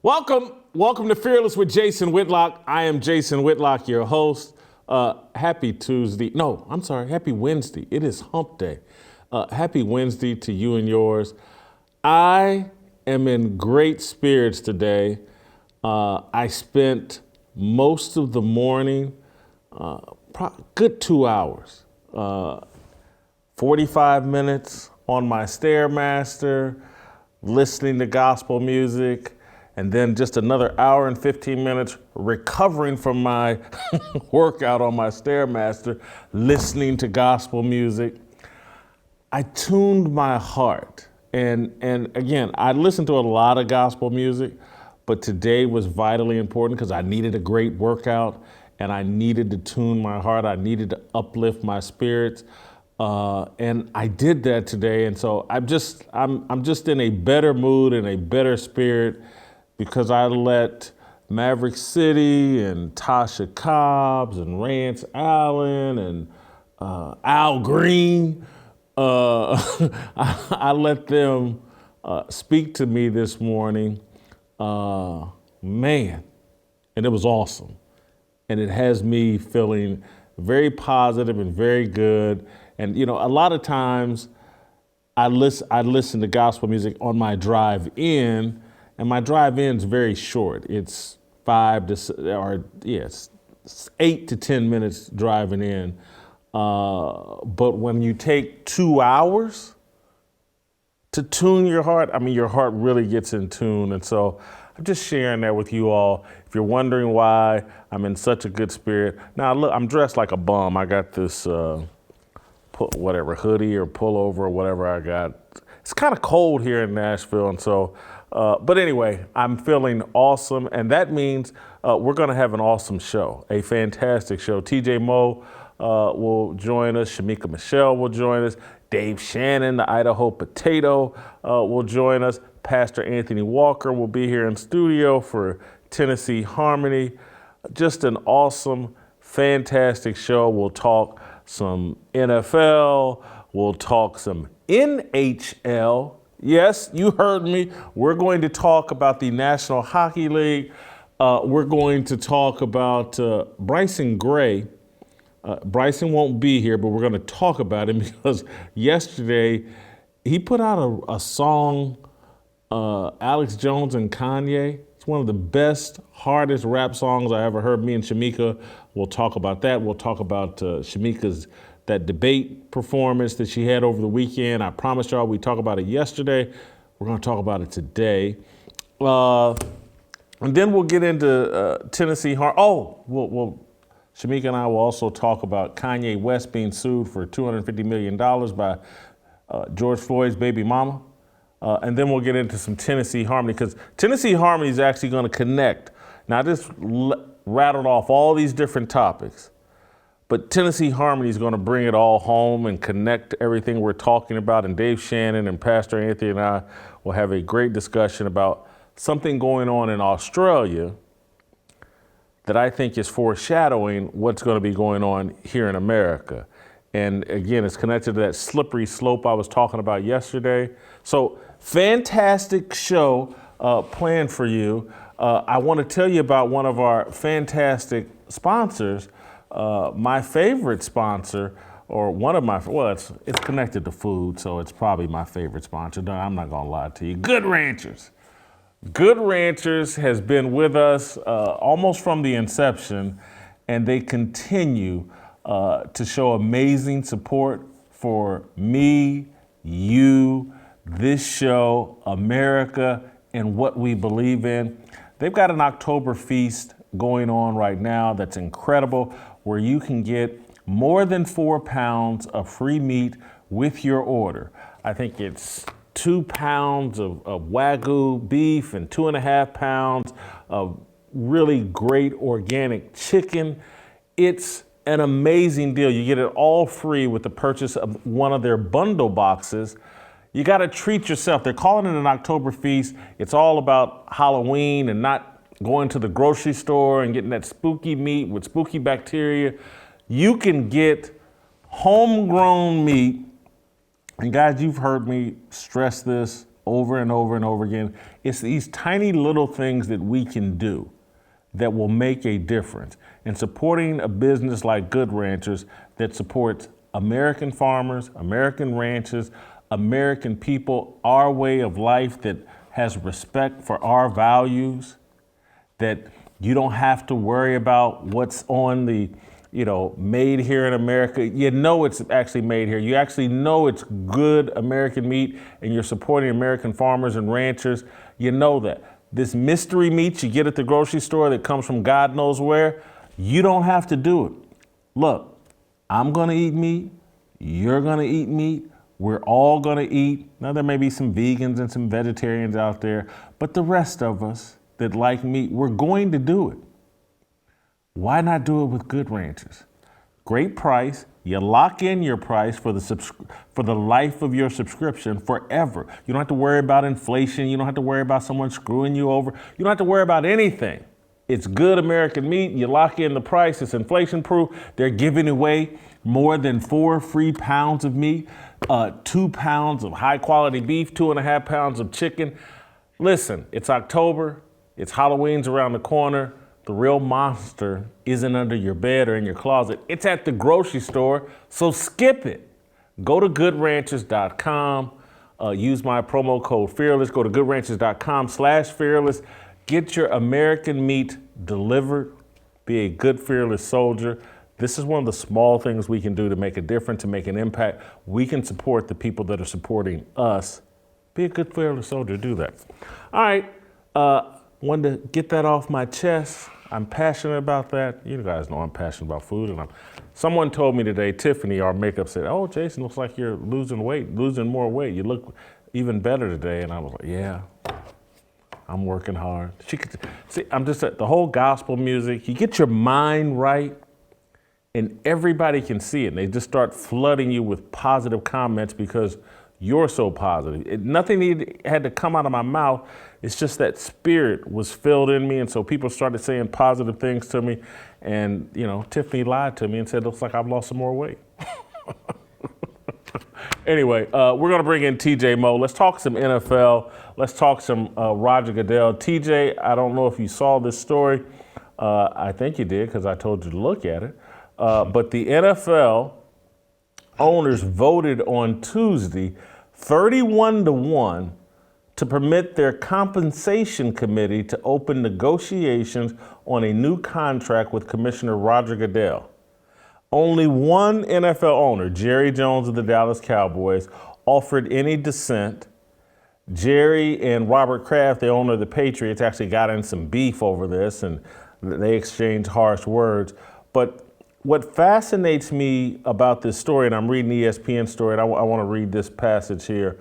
Welcome to Fearless with Jason Whitlock. I am Jason Whitlock, your host. Happy Tuesday. No, I'm sorry. Happy Wednesday. It is hump day. Happy Wednesday to you and yours. I am in great spirits today. I spent most of the morning, good 2 hours, 45 minutes on my Stairmaster, listening to gospel music, and then just another hour and 15 minutes recovering from my workout on my Stairmaster, listening to gospel music. I tuned my heart. And again, I listened to a lot of gospel music, but today was vitally important because I needed a great workout and I needed to tune my heart. I needed to uplift my spirits. And I did that today. And so I'm just in a better mood and a better spirit because I let Maverick City and Tasha Cobbs and Rance Allen and Al Green, I let them speak to me this morning. Man, and it was awesome. And it has me feeling very positive and very good. And, you know, a lot of times I listen to gospel music on my drive in, and my drive in is very short. It's 8 to 10 minutes driving in. But when you take 2 hours to tune your heart, I mean, your heart really gets in tune. And so I'm just sharing that with you all. If you're wondering why I'm in such a good spirit. Now, look, I'm dressed like a bum. I got this hoodie or pullover or whatever I got. It's kind of cold here in Nashville. And so, but anyway, I'm feeling awesome. And that means we're going to have an awesome show, a fantastic show. TJ Moe will join us. Shamika Michelle will join us. Dave Shannon, the Idaho Potato, will join us. Pastor Anthony Walker will be here in studio for Tennessee Harmony. Just an awesome, fantastic show. We'll talk some NFL. We'll talk some NHL. Yes, you heard me. We're going to talk about the National Hockey League. We're going to talk about Bryson Gray. Bryson won't be here, but we're going to talk about him because yesterday he put out a song, Alex Jones and Kanye. It's one of the best, hardest rap songs I ever heard. Me and Shemeka will talk about that. We'll talk about Shemeka's that debate performance that she had over the weekend. I promised y'all we'd talk about it yesterday. We're going to talk about it today. And then we'll get into Tennessee. Shamika and I will also talk about Kanye West being sued for $250 million by George Floyd's baby mama. And then we'll get into some Tennessee Harmony, because Tennessee Harmony is actually going to connect. Now, I just rattled off all these different topics, but Tennessee Harmony is going to bring it all home and connect everything we're talking about. And Dave Shannon and Pastor Anthony and I will have a great discussion about something going on in Australia that I think is foreshadowing what's going to be going on here in America. And again, it's connected to that slippery slope I was talking about yesterday. So fantastic show planned for you. I want to tell you about one of our fantastic sponsors, my favorite sponsor, or one of my, it's connected to food, so it's probably my favorite sponsor. No, I'm not going to lie to you. Good Ranchers. Good Ranchers has been with us almost from the inception, and they continue to show amazing support for me, you, this show, America, and what we believe in. They've got an October feast going on right now that's incredible, where you can get more than 4 pounds of free meat with your order. I think it's 2 pounds of Wagyu beef and 2.5 pounds of really great organic chicken. It's an amazing deal. You get it all free with the purchase of one of their bundle boxes. You got to treat yourself. They're calling it an October feast. It's all about Halloween and not going to the grocery store and getting that spooky meat with spooky bacteria. You can get homegrown meat. And guys, you've heard me stress this over and over and over again. It's these tiny little things that we can do that will make a difference. And supporting a business like Good Ranchers that supports American farmers, American ranches, American people, our way of life that has respect for our values, that you don't have to worry about what's on the, made here in America. You know it's actually made here. You actually know it's good American meat, and you're supporting American farmers and ranchers. You know that. This mystery meat you get at the grocery store that comes from God knows where, you don't have to do it. Look, I'm gonna eat meat, you're gonna eat meat, we're all gonna eat. Now there may be some vegans and some vegetarians out there, but the rest of us that like meat, we're going to do it. Why not do it with Good Ranchers? Great price. You lock in your price for the life of your subscription forever. You don't have to worry about inflation. You don't have to worry about someone screwing you over. You don't have to worry about anything. It's good American meat. You lock in the price. It's inflation proof. They're giving away more than 4 free pounds of meat, 2 pounds of high quality beef, 2.5 pounds of chicken. Listen, it's October. It's Halloween's around the corner. The real monster isn't under your bed or in your closet. It's at the grocery store, so skip it. Go to goodranchers.com. Use my promo code FEARLESS. Go to goodranchers.com/fearless. Get your American meat delivered. Be a good, fearless soldier. This is one of the small things we can do to make a difference, to make an impact. We can support the people that are supporting us. Be a good, fearless soldier. Do that. All right. Wanted to get that off my chest. I'm passionate about that. You guys know I'm passionate about food. And someone told me today, Tiffany, our makeup, said, "Oh, Jason, looks like you're losing weight, losing more weight. You look even better today." And I was like, "Yeah, I'm working hard." She could see, I'm just the whole gospel music. You get your mind right, and everybody can see it. And they just start flooding you with positive comments because you're so positive. Nothing had to come out of my mouth. It's just that spirit was filled in me. And so people started saying positive things to me. And, Tiffany lied to me and said, "Looks like I've lost some more weight." Anyway, we're going to bring in TJ Moe. Let's talk some NFL. Let's talk some Roger Goodell. TJ, I don't know if you saw this story. I think you did because I told you to look at it. But the NFL owners voted on Tuesday 31-1 to permit their compensation committee to open negotiations on a new contract with Commissioner Roger Goodell. Only one NFL owner, Jerry Jones of the Dallas Cowboys, offered any dissent. Jerry and Robert Kraft, the owner of the Patriots, actually got in some beef over this, and they exchanged harsh words. But what fascinates me about this story, and I'm reading the ESPN story, and I want to read this passage here.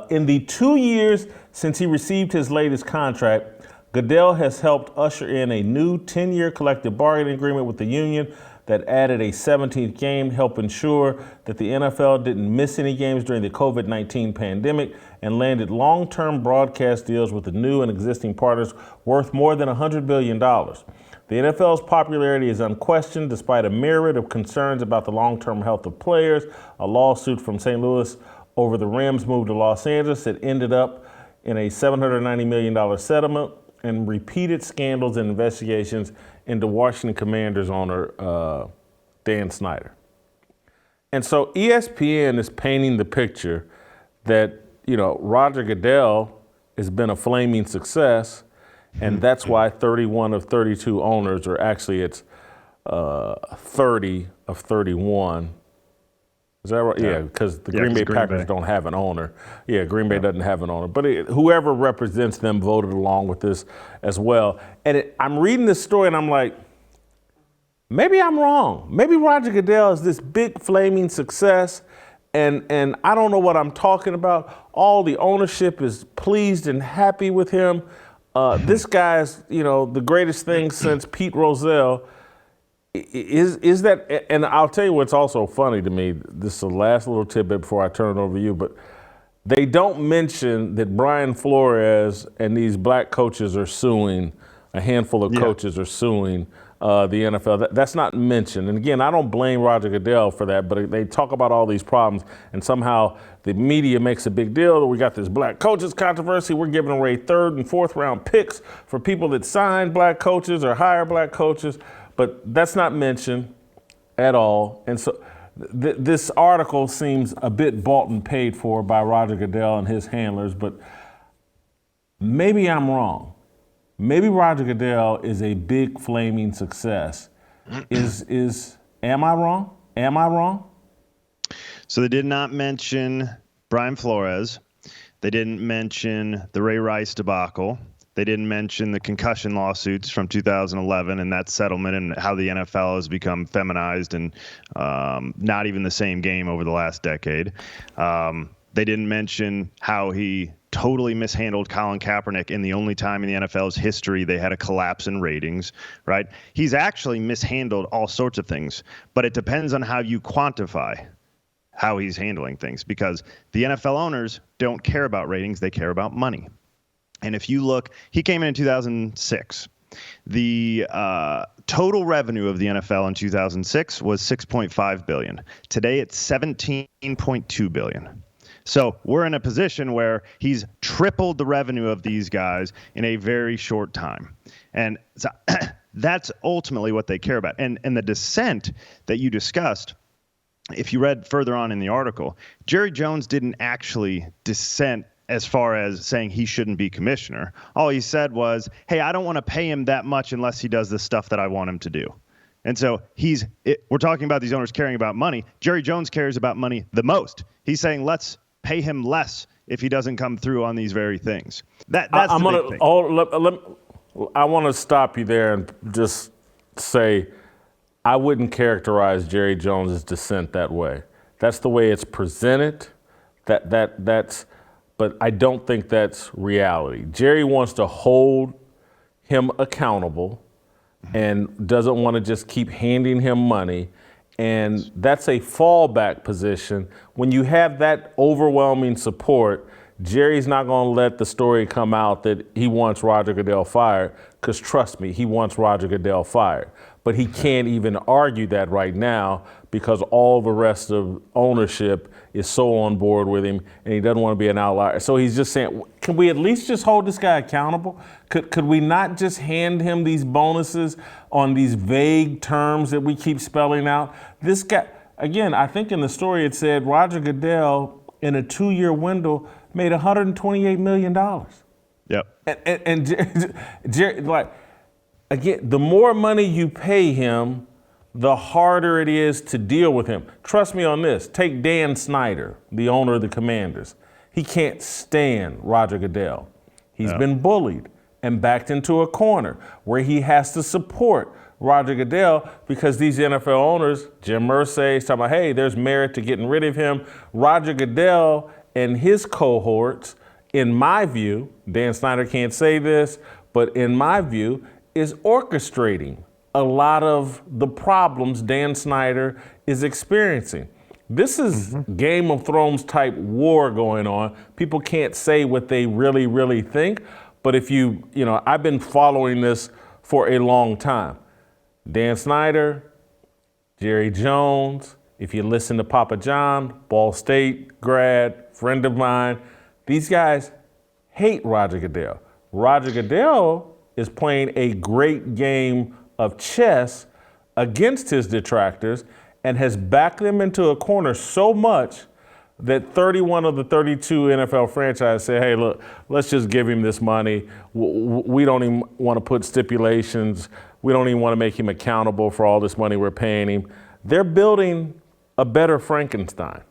In the 2 years since he received his latest contract, Goodell has helped usher in a new 10-year collective bargaining agreement with the union that added a 17th game, helped ensure that the NFL didn't miss any games during the COVID-19 pandemic, and landed long-term broadcast deals with the new and existing partners worth more than $100 billion. The NFL's popularity is unquestioned despite a myriad of concerns about the long-term health of players. A lawsuit from St. Louis over the Rams' move to Los Angeles that ended up in a $790 million settlement, and repeated scandals and investigations into Washington Commanders owner Dan Snyder. And so ESPN is painting the picture that, Roger Goodell has been a flaming success, and that's why 31 of 32 owners, or actually it's 30 of 31. Is that right? Yeah, because the Green Bay Packers don't have an owner. Yeah, Green Bay doesn't have an owner. But whoever represents them voted along with this as well. And I'm reading this story and I'm like, maybe I'm wrong. Maybe Roger Goodell is this big flaming success, and I don't know what I'm talking about. All the ownership is pleased and happy with him. This guy's, the greatest thing since Pete Rozelle. Is that, and I'll tell you what's also funny to me, this is the last little tidbit before I turn it over to you, but they don't mention that Brian Flores and these black coaches are suing, a handful of coaches are suing the NFL. That's not mentioned. And again, I don't blame Roger Goodell for that, but they talk about all these problems, and somehow the media makes a big deal. We got this black coaches controversy. We're giving away 3rd and 4th round picks for people that sign black coaches or hire black coaches, but that's not mentioned at all. And so this article seems a bit bought and paid for by Roger Goodell and his handlers, but maybe I'm wrong. Maybe Roger Goodell is a big flaming success. Am I wrong? Am I wrong? So they did not mention Brian Flores. They didn't mention the Ray Rice debacle. They didn't mention the concussion lawsuits from 2011 and that settlement and how the NFL has become feminized and not even the same game over the last decade. They didn't mention how he totally mishandled Colin Kaepernick in the only time in the NFL's history they had a collapse in ratings, right? He's actually mishandled all sorts of things, but it depends on how you quantify how he's handling things, because the NFL owners don't care about ratings. They care about money. And if you look, he came in 2006. The total revenue of the NFL in 2006 was $6.5 billion. Today it's $17.2 billion. So we're in a position where he's tripled the revenue of these guys in a very short time. And so that's ultimately what they care about. And the dissent that you discussed, if you read further on in the article, Jerry Jones didn't actually dissent as far as saying he shouldn't be commissioner. All he said was, hey, I don't want to pay him that much unless he does the stuff that I want him to do. And so we're talking about these owners caring about money. Jerry Jones cares about money the most. He's saying, let's pay him less if he doesn't come through on these very things. That's the big thing. I want to stop you there and just say I wouldn't characterize Jerry Jones' dissent that way. That's the way it's presented. But I don't think that's reality. Jerry wants to hold him accountable and doesn't want to just keep handing him money. And that's a fallback position. When you have that overwhelming support, Jerry's not going to let the story come out that he wants Roger Goodell fired, because trust me, he wants Roger Goodell fired. But he can't even argue that right now because all the rest of ownership is so on board with him and he doesn't want to be an outlier. So he's just saying, can we at least just hold this guy accountable? Could we not just hand him these bonuses on these vague terms that we keep spelling out? This guy, again, I think in the story it said Roger Goodell in a 2-year window made $128 million. Yep. And Jerry, like, again, the more money you pay him, the harder it is to deal with him. Trust me on this. Take Dan Snyder, the owner of the Commanders. He can't stand Roger Goodell. He's been bullied and backed into a corner where he has to support Roger Goodell because these NFL owners, Jim Irsay, is talking about, hey, there's merit to getting rid of him. Roger Goodell and his cohorts, in my view, Dan Snyder can't say this, but in my view, is orchestrating a lot of the problems Dan Snyder is experiencing. This is Game of Thrones type war going on. People can't say what they really, really think. But if I've been following this for a long time. Dan Snyder, Jerry Jones, if you listen to Papa John, Ball State grad, friend of mine, these guys hate Roger Goodell. Roger Goodell is playing a great game of chess against his detractors and has backed them into a corner so much that 31 of the 32 NFL franchises say, hey, look, let's just give him this money. We don't even want to put stipulations. We don't even want to make him accountable for all this money we're paying him. They're building a better Frankenstein.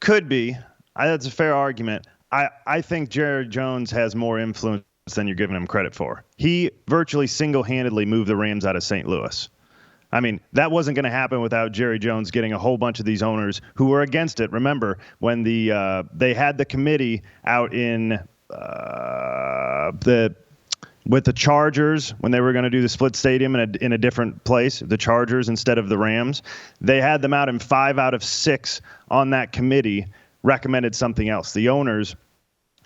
Could be. That's a fair argument. I think Jerry Jones has more influence than you're giving him credit for. He virtually single-handedly moved the Rams out of St. Louis. I mean, that wasn't going to happen without Jerry Jones getting a whole bunch of these owners who were against it. Remember when they had the committee out in with the Chargers when they were going to do the split stadium in a different place, the Chargers instead of the Rams. They had them out, and 5 out of 6 on that committee recommended something else. The owners,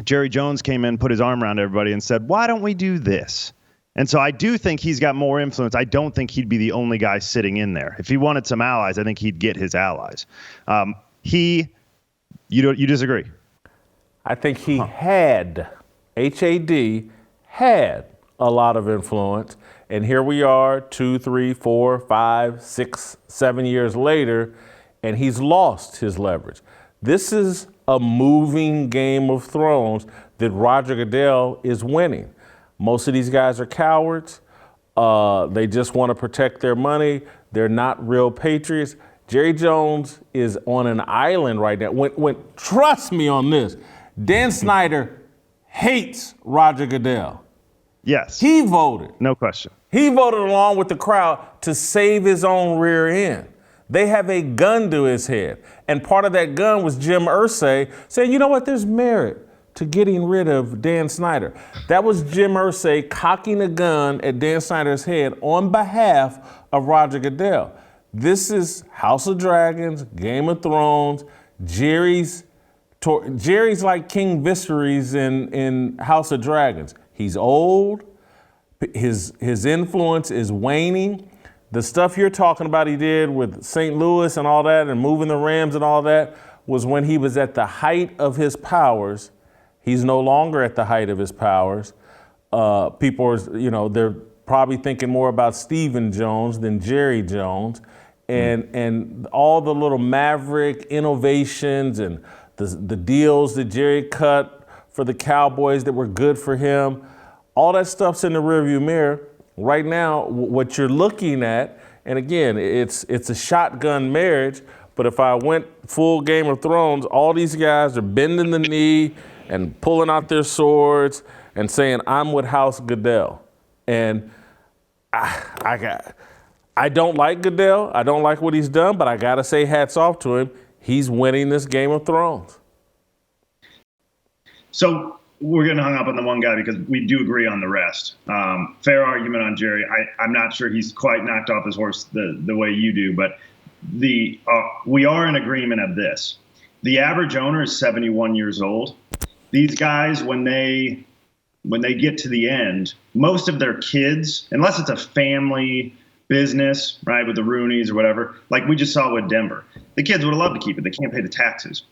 Jerry Jones came in, put his arm around everybody and said, why don't we do this? And so I do think he's got more influence. I don't think he'd be the only guy sitting in there. If he wanted some allies, I think he'd get his allies. You disagree? I think he had, HAD, had a lot of influence. And here we are 2, 3, 4, 5, 6, 7 years later, and he's lost his leverage. This is a moving Game of Thrones that Roger Goodell is winning. Most of these guys are cowards. They just want to protect their money. They're not real patriots. Jerry Jones is on an island right now. Trust me on this, Dan Snyder hates Roger Goodell. Yes. He voted. No question. He voted along with the crowd to save his own rear end. They have a gun to his head. And part of that gun was Jim Irsay saying, you know what, there's merit to getting rid of Dan Snyder. That was Jim Irsay cocking a gun at Dan Snyder's head on behalf of Roger Goodell. This is House of Dragons, Game of Thrones. Jerry's like King Viserys in House of Dragons. He's old. His influence is waning. The stuff you're talking about he did with St. Louis and all that and moving the Rams and all that was when he was at the height of his powers. He's no longer at the height of his powers. People are, they're probably thinking more about Stephen Jones than Jerry Jones. And all the little maverick innovations and the deals that Jerry cut for the Cowboys that were good for him, all that stuff's in the rearview mirror. Right now, what you're looking at, and again, it's a shotgun marriage, but if I went full Game of Thrones, all these guys are bending the knee and pulling out their swords and saying, I'm with House Goodell. And I don't like Goodell. I don't like what he's done, but I got to say hats off to him. He's winning this Game of Thrones. So we're getting hung up on the one guy because we do agree on the rest. Fair argument on Jerry. I'm not sure he's quite knocked off his horse the way you do, but we are in agreement of this. The average owner is 71 years old. These guys, when they get to the end, most of their kids, unless it's a family business, right, with the Rooneys or whatever, like we just saw with Denver, the kids would have loved to keep it. They can't pay the taxes.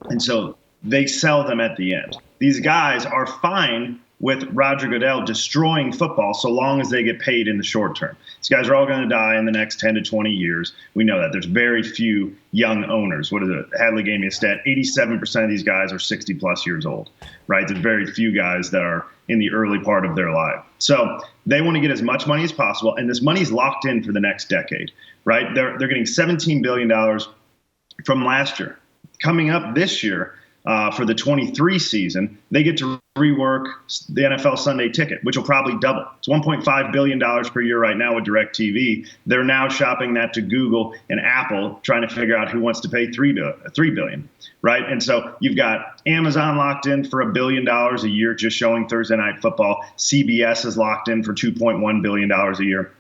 And so they sell them at the end. These guys are fine with Roger Goodell destroying football so long as they get paid in the short term. These guys are all going to die in the next 10 to 20 years. We know that. There's very few young owners. What is it? Hadley gave me a stat. 87% of these guys are 60 plus years old, right? There's very few guys that are in the early part of their life. So they want to get as much money as possible, and this money's locked in for the next decade, right? They're getting $17 billion from last year. Coming up this year, for the 23 season, they get to rework the NFL Sunday Ticket, which will probably double. It's $1.5 billion per year right now with DirecTV. They're now shopping that to Google and Apple, trying to figure out who wants to pay $3 billion, right? And so you've got Amazon locked in for $1 billion a year just showing Thursday Night Football. CBS is locked in for $2.1 billion a year.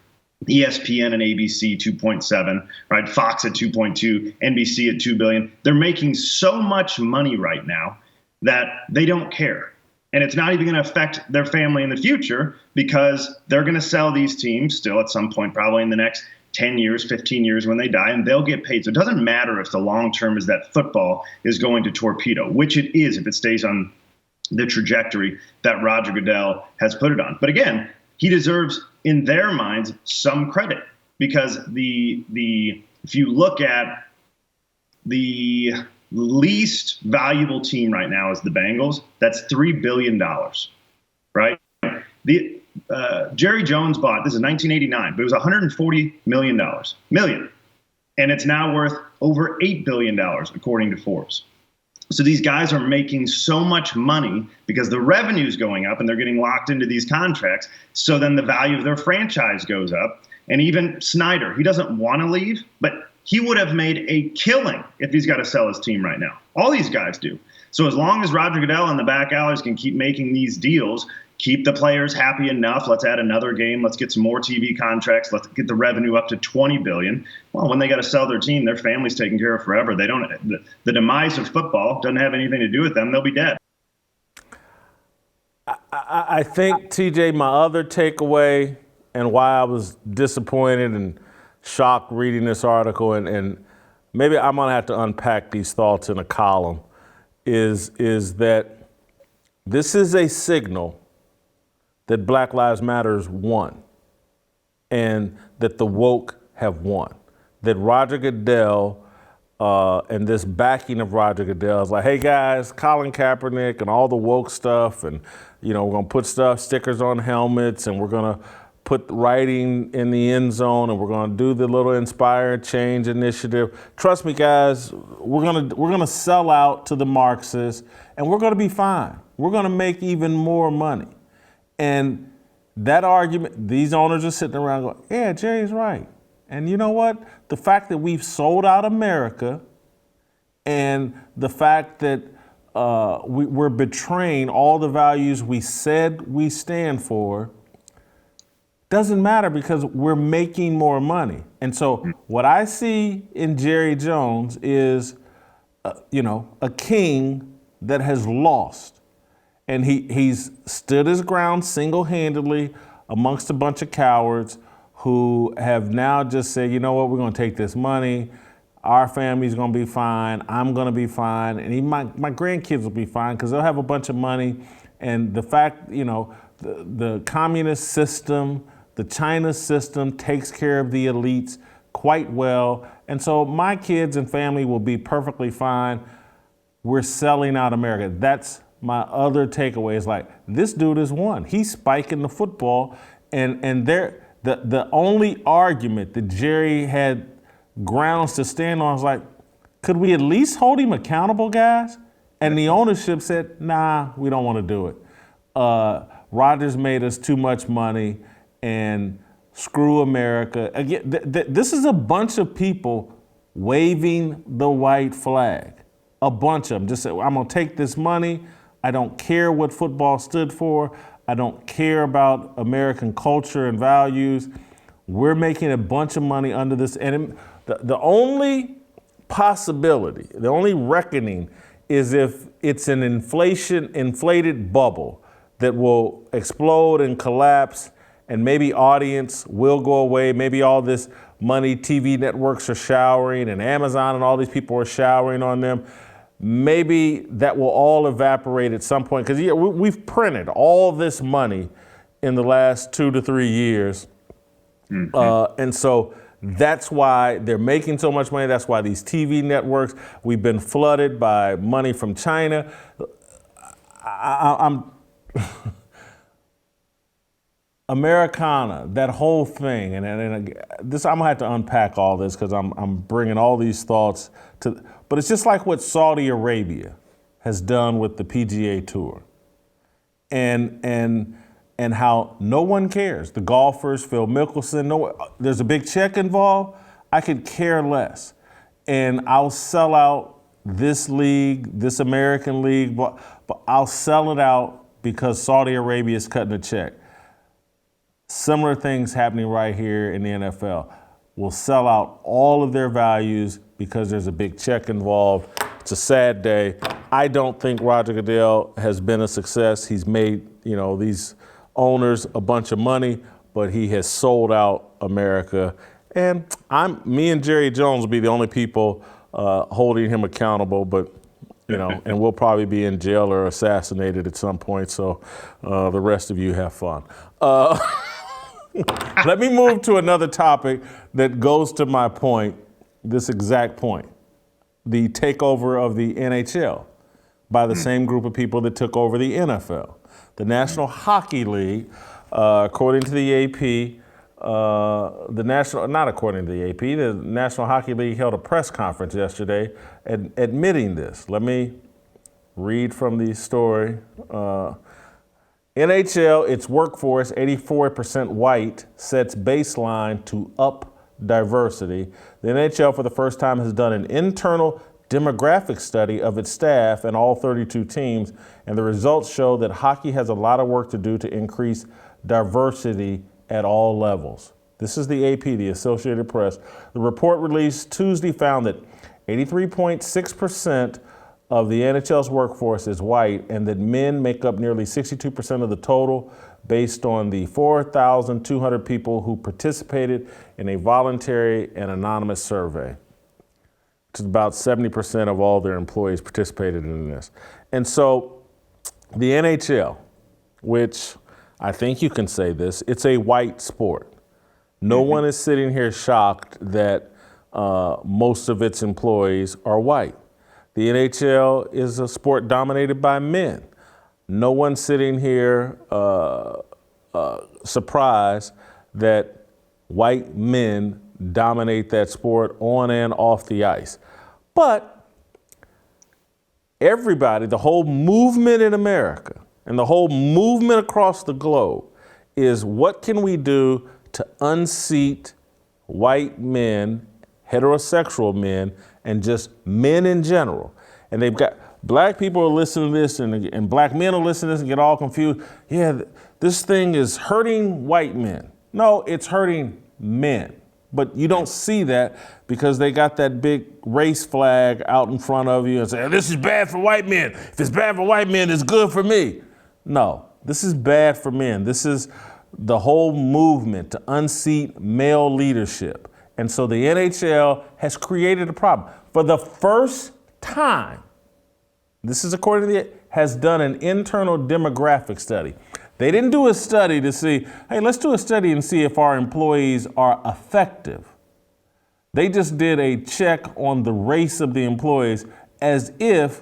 ESPN and ABC 2.7, right? Fox at 2.2, NBC at 2 billion. They're making so much money right now that they don't care. And it's not even going to affect their family in the future because they're going to sell these teams still at some point, probably in the next 10 years, 15 years when they die, and they'll get paid. So it doesn't matter if the long term is that football is going to torpedo, which it is if it stays on the trajectory that Roger Goodell has put it on. But again, he deserves, in their minds, some credit because if you look at the least valuable team right now is the Bengals. That's $3 billion, right? Jerry Jones bought, this is 1989, but it was $140 million, and it's now worth over $8 billion according to Forbes. So these guys are making so much money because the revenue is going up and they're getting locked into these contracts. So then the value of their franchise goes up. And even Snyder, he doesn't want to leave, but he would have made a killing if he's got to sell his team right now. All these guys do. So as long as Roger Goodell and the back alleys can keep making these deals, keep the players happy enough, let's add another game, let's get some more TV contracts, let's get the revenue up to $20 billion. Well, when they got to sell their team, their family's taken care of forever. They don't. The demise of football doesn't have anything to do with them. They'll be dead. I think, TJ, my other takeaway and why I was disappointed and shocked reading this article, and maybe I'm gonna have to unpack these thoughts in a column, is that this is a signal that Black Lives Matters won and that the woke have won. That Roger Goodell and this backing of Roger Goodell is like, hey guys, Colin Kaepernick and all the woke stuff, and we're gonna put stickers on helmets, and we're gonna put writing in the end zone, and we're gonna do the little Inspire Change initiative. Trust me, guys, we're gonna sell out to the Marxists, and we're gonna be fine. We're gonna make even more money. And that argument, these owners are sitting around going, yeah, Jerry's right. And you know what? The fact that we've sold out America and the fact that we're betraying all the values we said we stand for doesn't matter because we're making more money. And so what I see in Jerry Jones is, a king that has lost. And he's stood his ground single-handedly amongst a bunch of cowards who have now just said, you know what, we're going to take this money. Our family's going to be fine. I'm going to be fine. And even my grandkids will be fine because they'll have a bunch of money. And the fact, the communist system, the China system takes care of the elites quite well. And so my kids and family will be perfectly fine. We're selling out America. That's my other takeaway is like, this dude has won. He's spiking the football. And the only argument that Jerry had grounds to stand on was like, could we at least hold him accountable, guys? And the ownership said, nah, we don't want to do it. Rogers made us too much money and screw America. Again, this is a bunch of people waving the white flag. A bunch of them just said, I'm going to take this money. I don't care what football stood for. I don't care about American culture and values. We're making a bunch of money under this. And the only possibility, the only reckoning is if it's an inflated bubble that will explode and collapse, and maybe audience will go away. Maybe all this money TV networks are showering, and Amazon and all these people are showering on them. Maybe that will all evaporate at some point, because we've printed all this money in the last 2 to 3 years. Mm-hmm. And so that's why they're making so much money. That's why these TV networks, we've been flooded by money from China. I'm Americana, that whole thing, and this, I'm gonna have to unpack all this because I'm bringing all these thoughts to. But it's just like what Saudi Arabia has done with the PGA Tour, and how no one cares. The golfers, Phil Mickelson, there's a big check involved. I could care less, and I'll sell out this league, this American league, but I'll sell it out because Saudi Arabia is cutting a check. Similar things happening right here in the NFL. We'll sell out all of their values because there's a big check involved. It's a sad day. I don't think Roger Goodell has been a success. He's made, these owners a bunch of money, but he has sold out America. And me and Jerry Jones will be the only people holding him accountable, but and we'll probably be in jail or assassinated at some point. So the rest of you have fun. Let me move to another topic that goes to my point, this exact point. The takeover of the NHL by the same group of people that took over the NFL. The National Hockey League, according to the AP, not according to the AP, the National Hockey League held a press conference yesterday admitting this. Let me read from the story. NHL, its workforce, 84% white, sets baseline to up diversity. The NHL, for the first time, has done an internal demographic study of its staff and all 32 teams, and the results show that hockey has a lot of work to do to increase diversity at all levels. This is the AP, the Associated Press. The report released Tuesday found that 83.6% of the NHL's workforce is white, and that men make up nearly 62% of the total based on the 4,200 people who participated in a voluntary and anonymous survey. Which is about 70% of all their employees participated in this. And so the NHL, which I think you can say this, it's a white sport. No one is sitting here shocked that most of its employees are white. The NHL is a sport dominated by men. No one's sitting here surprised that white men dominate that sport on and off the ice. But everybody, the whole movement in America and the whole movement across the globe is what can we do to unseat white men, heterosexual men, and just men in general. And they've got, black people are listening to this and black men are listening to this and get all confused. Yeah, this thing is hurting white men. No, it's hurting men. But you don't see that because they got that big race flag out in front of you and say, this is bad for white men. If it's bad for white men, it's good for me. No, this is bad for men. This is the whole movement to unseat male leadership. And so the NHL has created a problem. For the first time, this is according to has done an internal demographic study. They didn't do a study to see, hey, let's do a study and see if our employees are effective. They just did a check on the race of the employees as if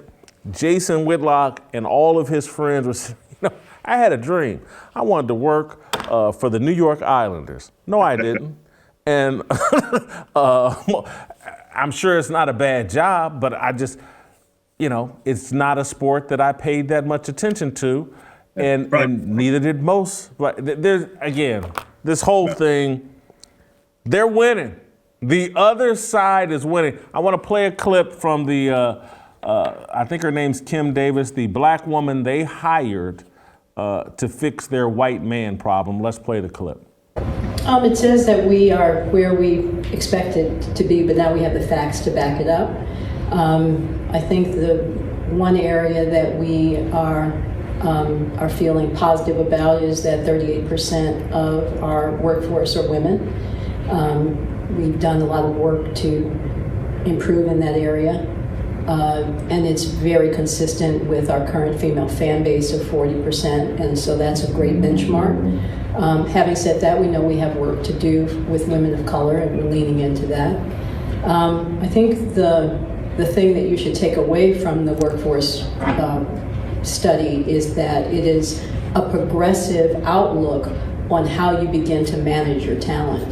Jason Whitlock and all of his friends were, I had a dream. I wanted to work for the New York Islanders. No, I didn't. And I'm sure it's not a bad job, but I just, it's not a sport that I paid that much attention to. And neither did most. But there's, again, this whole thing, they're winning. The other side is winning. I want to play a clip from the, I think her name's Kim Davis, the black woman they hired to fix their white man problem. Let's play the clip. It says that we are where we expected to be, but now we have the facts to back it up. I think the one area that we are feeling positive about is that 38% of our workforce are women. We've done a lot of work to improve in that area. And it's very consistent with our current female fan base of 40%, and so that's a great benchmark. Having said that, we know we have work to do with women of color, and we're leaning into that. I think the thing that you should take away from the workforce study is that it is a progressive outlook on how you begin to manage your talent.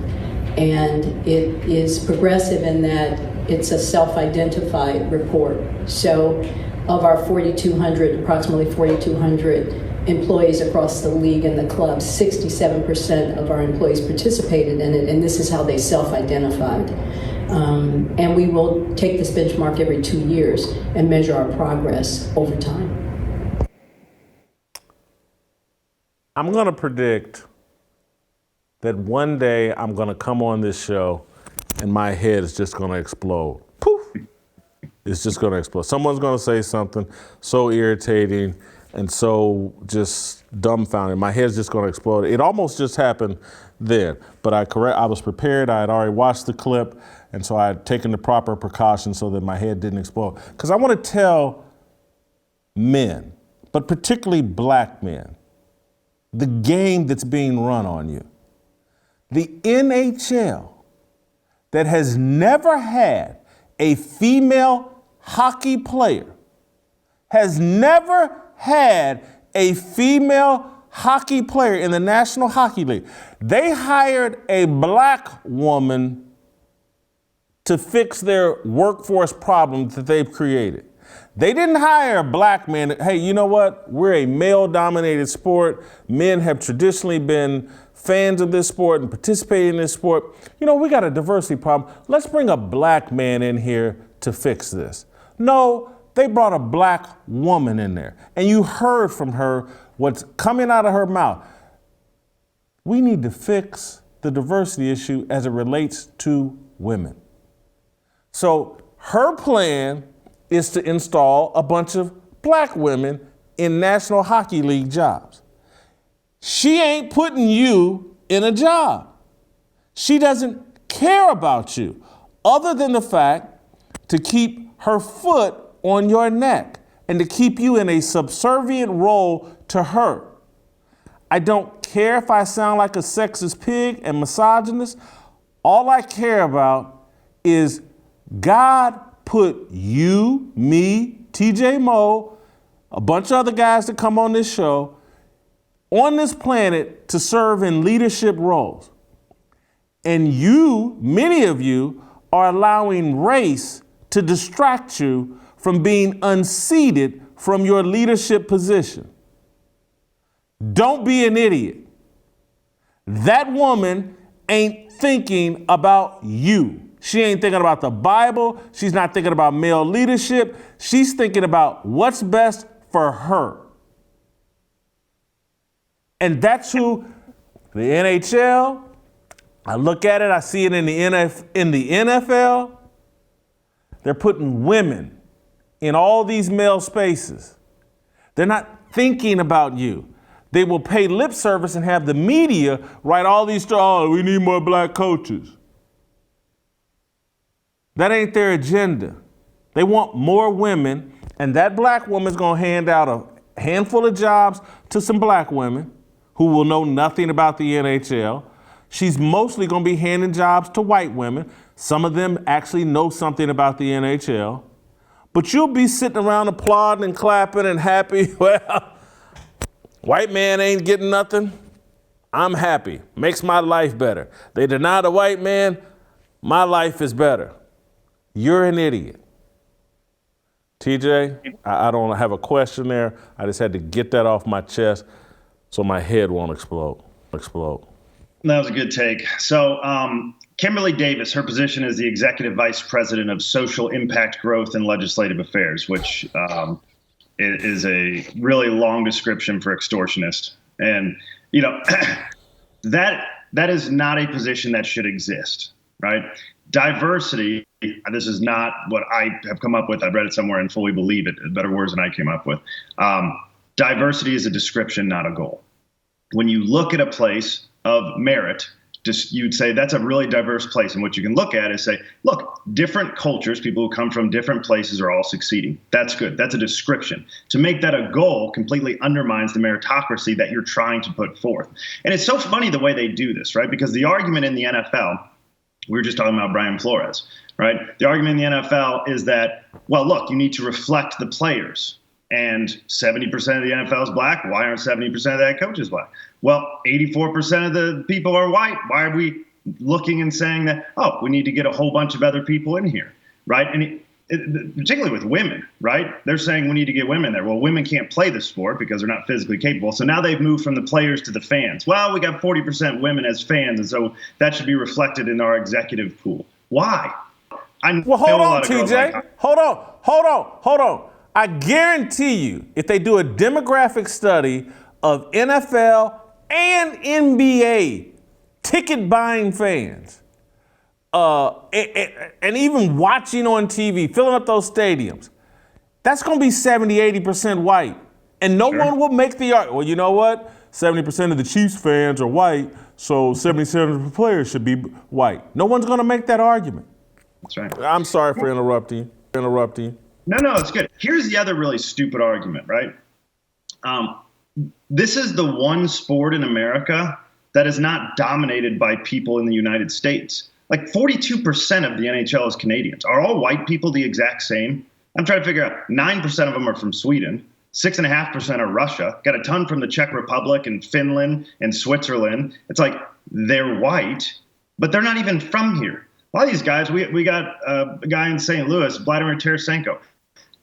And it is progressive in that it's a self-identified report. So of our approximately 4,200 employees across the league and the club, 67% of our employees participated in it, and this is how they self-identified. And we will take this benchmark every 2 years and measure our progress over time. I'm going to predict that one day I'm going to come on this show and my head is just going to explode. Poof! It's just going to explode. Someone's going to say something so irritating and so just dumbfounded. My head's just going to explode. It almost just happened then, but I was prepared. I had already watched the clip, and so I had taken the proper precautions so that my head didn't explode. Because I want to tell men, but particularly black men, the game that's being run on you. The NHL that has never had a female hockey player, has never had a female hockey player in the National Hockey League. They hired a black woman to fix their workforce problems that they've created. They didn't hire a black man. Hey, you know what? We're a male-dominated sport. Men have traditionally been fans of this sport and participated in this sport. We got a diversity problem. Let's bring a black man in here to fix this. No, they brought a black woman in there. And you heard from her what's coming out of her mouth. We need to fix the diversity issue as it relates to women. So her plan is to install a bunch of black women in National Hockey League jobs. She ain't putting you in a job. She doesn't care about you other than the fact to keep her foot on your neck and to keep you in a subservient role to her. I don't care if I sound like a sexist pig and misogynist. All I care about is God put you, me, TJ Moe, a bunch of other guys that come on this show, on this planet to serve in leadership roles. And you, many of you, are allowing race to distract you from being unseated from your leadership position. Don't be an idiot. That woman ain't thinking about you. She ain't thinking about the Bible. She's not thinking about male leadership. She's thinking about what's best for her. And that's who the NHL, I look at it, I see it in the NFL. They're putting women in all these male spaces. They're not thinking about you. They will pay lip service and have the media write all these stories. Oh, we need more black coaches. That ain't their agenda. They want more women, and that black woman's gonna hand out a handful of jobs to some black women who will know nothing about the NHL. She's mostly gonna be handing jobs to white women. Some of them actually know something about the NHL. But you'll be sitting around applauding and clapping and happy. Well, white man ain't getting nothing. I'm happy. Makes my life better. They deny the white man, my life is better. You're an idiot. TJ, I don't have a question there. I just had to get that off my chest so my head won't explode. That was a good take. So Kimberly Davis, her position is the Executive Vice President of Social Impact Growth and Legislative Affairs, which is a really long description for extortionist. And, you know, that is not a position that should exist, right? Diversity, this is not what I have come up with. I've read it somewhere and fully believe it. Better words than I came up with. Diversity is a description, not a goal. When you look at a place of merit, you'd say that's a really diverse place. And what you can look at is say, look, different cultures, people who come from different places are all succeeding. That's good. That's a description. To make that a goal completely undermines the meritocracy that you're trying to put forth. And it's so funny the way they do this, right? Because the argument in the NFL, we were just talking about Brian Flores, right? The argument in the NFL is that, well, look, you need to reflect the players. And 70% of the NFL is black. Why aren't 70% of that coaches black? Well, 84% of the people are white. Why are we looking and saying that, oh, we need to get a whole bunch of other people in here, right? And particularly with women, right? They're saying we need to get women there. Well, women can't play the sport because they're not physically capable. So now they've moved from the players to the fans. Well, we got 40% women as fans, and so that should be reflected in our executive pool. Why? Well, hold on, TJ. Hold on. I guarantee you, if they do a demographic study of NFL and NBA ticket buying fans, and even watching on TV, filling up those stadiums, that's going to be 70, 80% white. And no one will make the argument, well, you know what? 70% of the Chiefs fans are white, so 70% of the players should be white. No one's going to make that argument. That's right. I'm sorry for interrupting. No, it's good. Here's the other really stupid argument, right? This is the one sport in America that is not dominated by people in the United States. Like 42% of the NHL is Canadians. Are all white people the exact same? I'm trying to figure out. 9% of them are from Sweden. 6.5% are Russia. Got a ton from the Czech Republic and Finland and Switzerland. It's like they're white, but they're not even from here. A lot of these guys, we got a guy in St. Louis, Vladimir Tarasenko,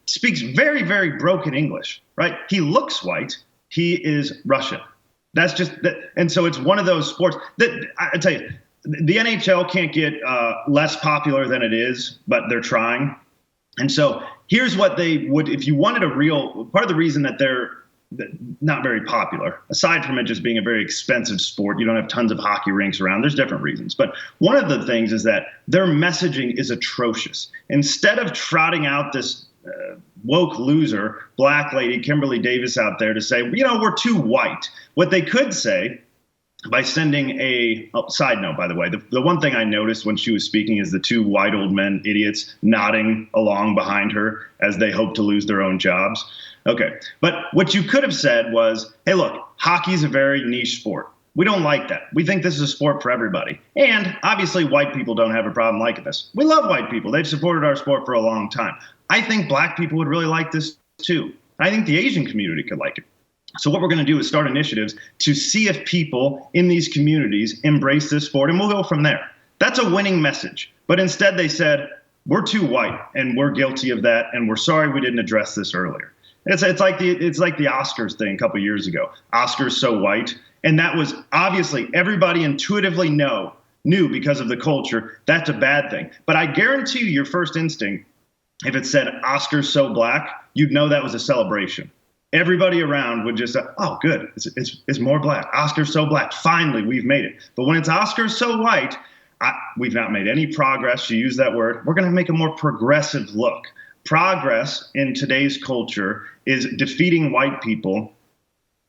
speaks very, very broken English, right? He looks white. He is Russian. That's just that. And so it's one of those sports that I tell you, the NHL can't get less popular than it is, but they're trying. And so here's what they would, if you wanted a real, part of the reason that they're not very popular, aside from it just being a very expensive sport, you don't have tons of hockey rinks around, there's different reasons. But one of the things is that their messaging is atrocious. Instead of trotting out this woke loser, black lady, Kimberly Davis out there to say, we're too white. What they could say by sending side note, by the way, the one thing I noticed when she was speaking is the two white old men idiots nodding along behind her as they hope to lose their own jobs. Okay. But what you could have said was, hey, look, hockey's a very niche sport. We don't like that. We think this is a sport for everybody. And obviously white people don't have a problem liking this. We love white people. They've supported our sport for a long time. I think black people would really like this too. I think the Asian community could like it. So what we're going to do is start initiatives to see if people in these communities embrace this sport, and we'll go from there. That's a winning message. But instead they said, we're too white and we're guilty of that, and we're sorry we didn't address this earlier. It's like the Oscars thing a couple years ago. Oscars so white. And that was obviously everybody intuitively knew because of the culture, that's a bad thing. But I guarantee you your first instinct, if it said Oscars so black, you'd know that was a celebration. Everybody around would just say, oh, good, it's more black. Oscars so black. Finally, we've made it. But when it's Oscars so white, we've not made any progress. She used that word. We're going to make a more progressive look. Progress in today's culture is defeating white people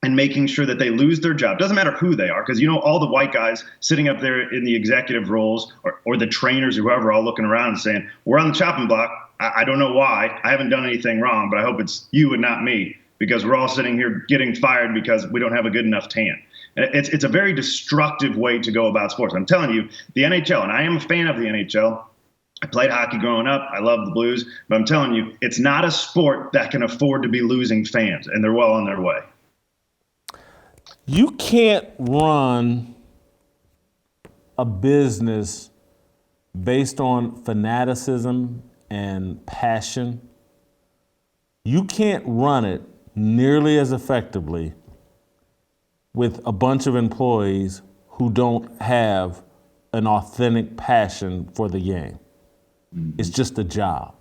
and making sure that they lose their job. Doesn't matter who they are, because all the white guys sitting up there in the executive roles or the trainers or whoever all looking around and saying, we're on the chopping block. I don't know why. I haven't done anything wrong, but I hope it's you and not me, because we're all sitting here getting fired because we don't have a good enough tan. It's a very destructive way to go about sports. I'm telling you, the NHL, and I am a fan of the NHL. I played hockey growing up. I love the Blues. But I'm telling you, it's not a sport that can afford to be losing fans, and they're well on their way. You can't run a business based on fanaticism and passion. You can't run it nearly as effectively with a bunch of employees who don't have an authentic passion for the game. It's just a job.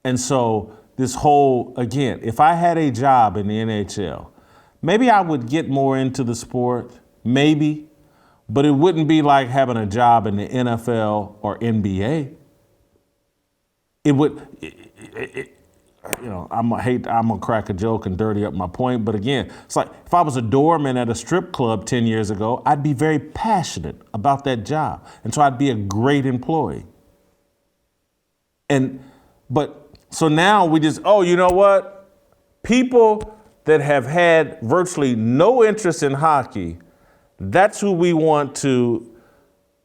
And so this whole, again, if I had a job in the NHL, maybe I would get more into the sport, maybe, but it wouldn't be like having a job in the NFL or NBA. It would, I'm gonna crack a joke and dirty up my point, but again, it's like if I was a doorman at a strip club 10 years ago, I'd be very passionate about that job. And so I'd be a great employee. So now we just, you know what? People that have had virtually no interest in hockey, that's who we want to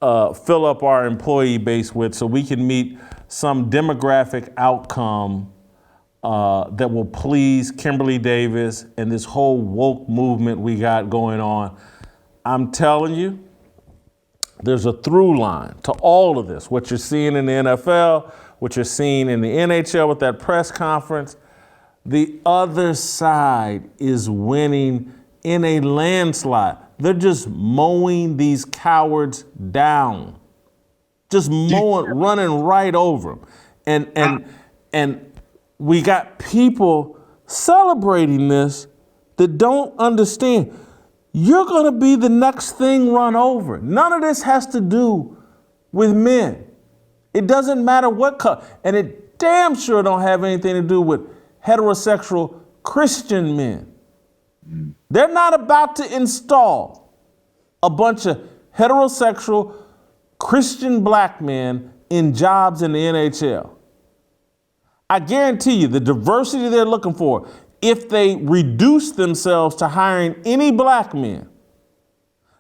fill up our employee base with so we can meet some demographic outcome that will please Kimberly Davis and this whole woke movement we got going on. I'm telling you, there's a through line to all of this. What you're seeing in the NFL, what you're seeing in the NHL with that press conference, the other side is winning in a landslide. They're just mowing these cowards down, just running right over them. And we got people celebrating this that don't understand. You're going to be the next thing run over. None of this has to do with men. It doesn't matter what color. And it damn sure don't have anything to do with heterosexual Christian men. They're not about to install a bunch of heterosexual Christian black men in jobs in the NHL. I guarantee you the diversity they're looking for, if they reduce themselves to hiring any black men,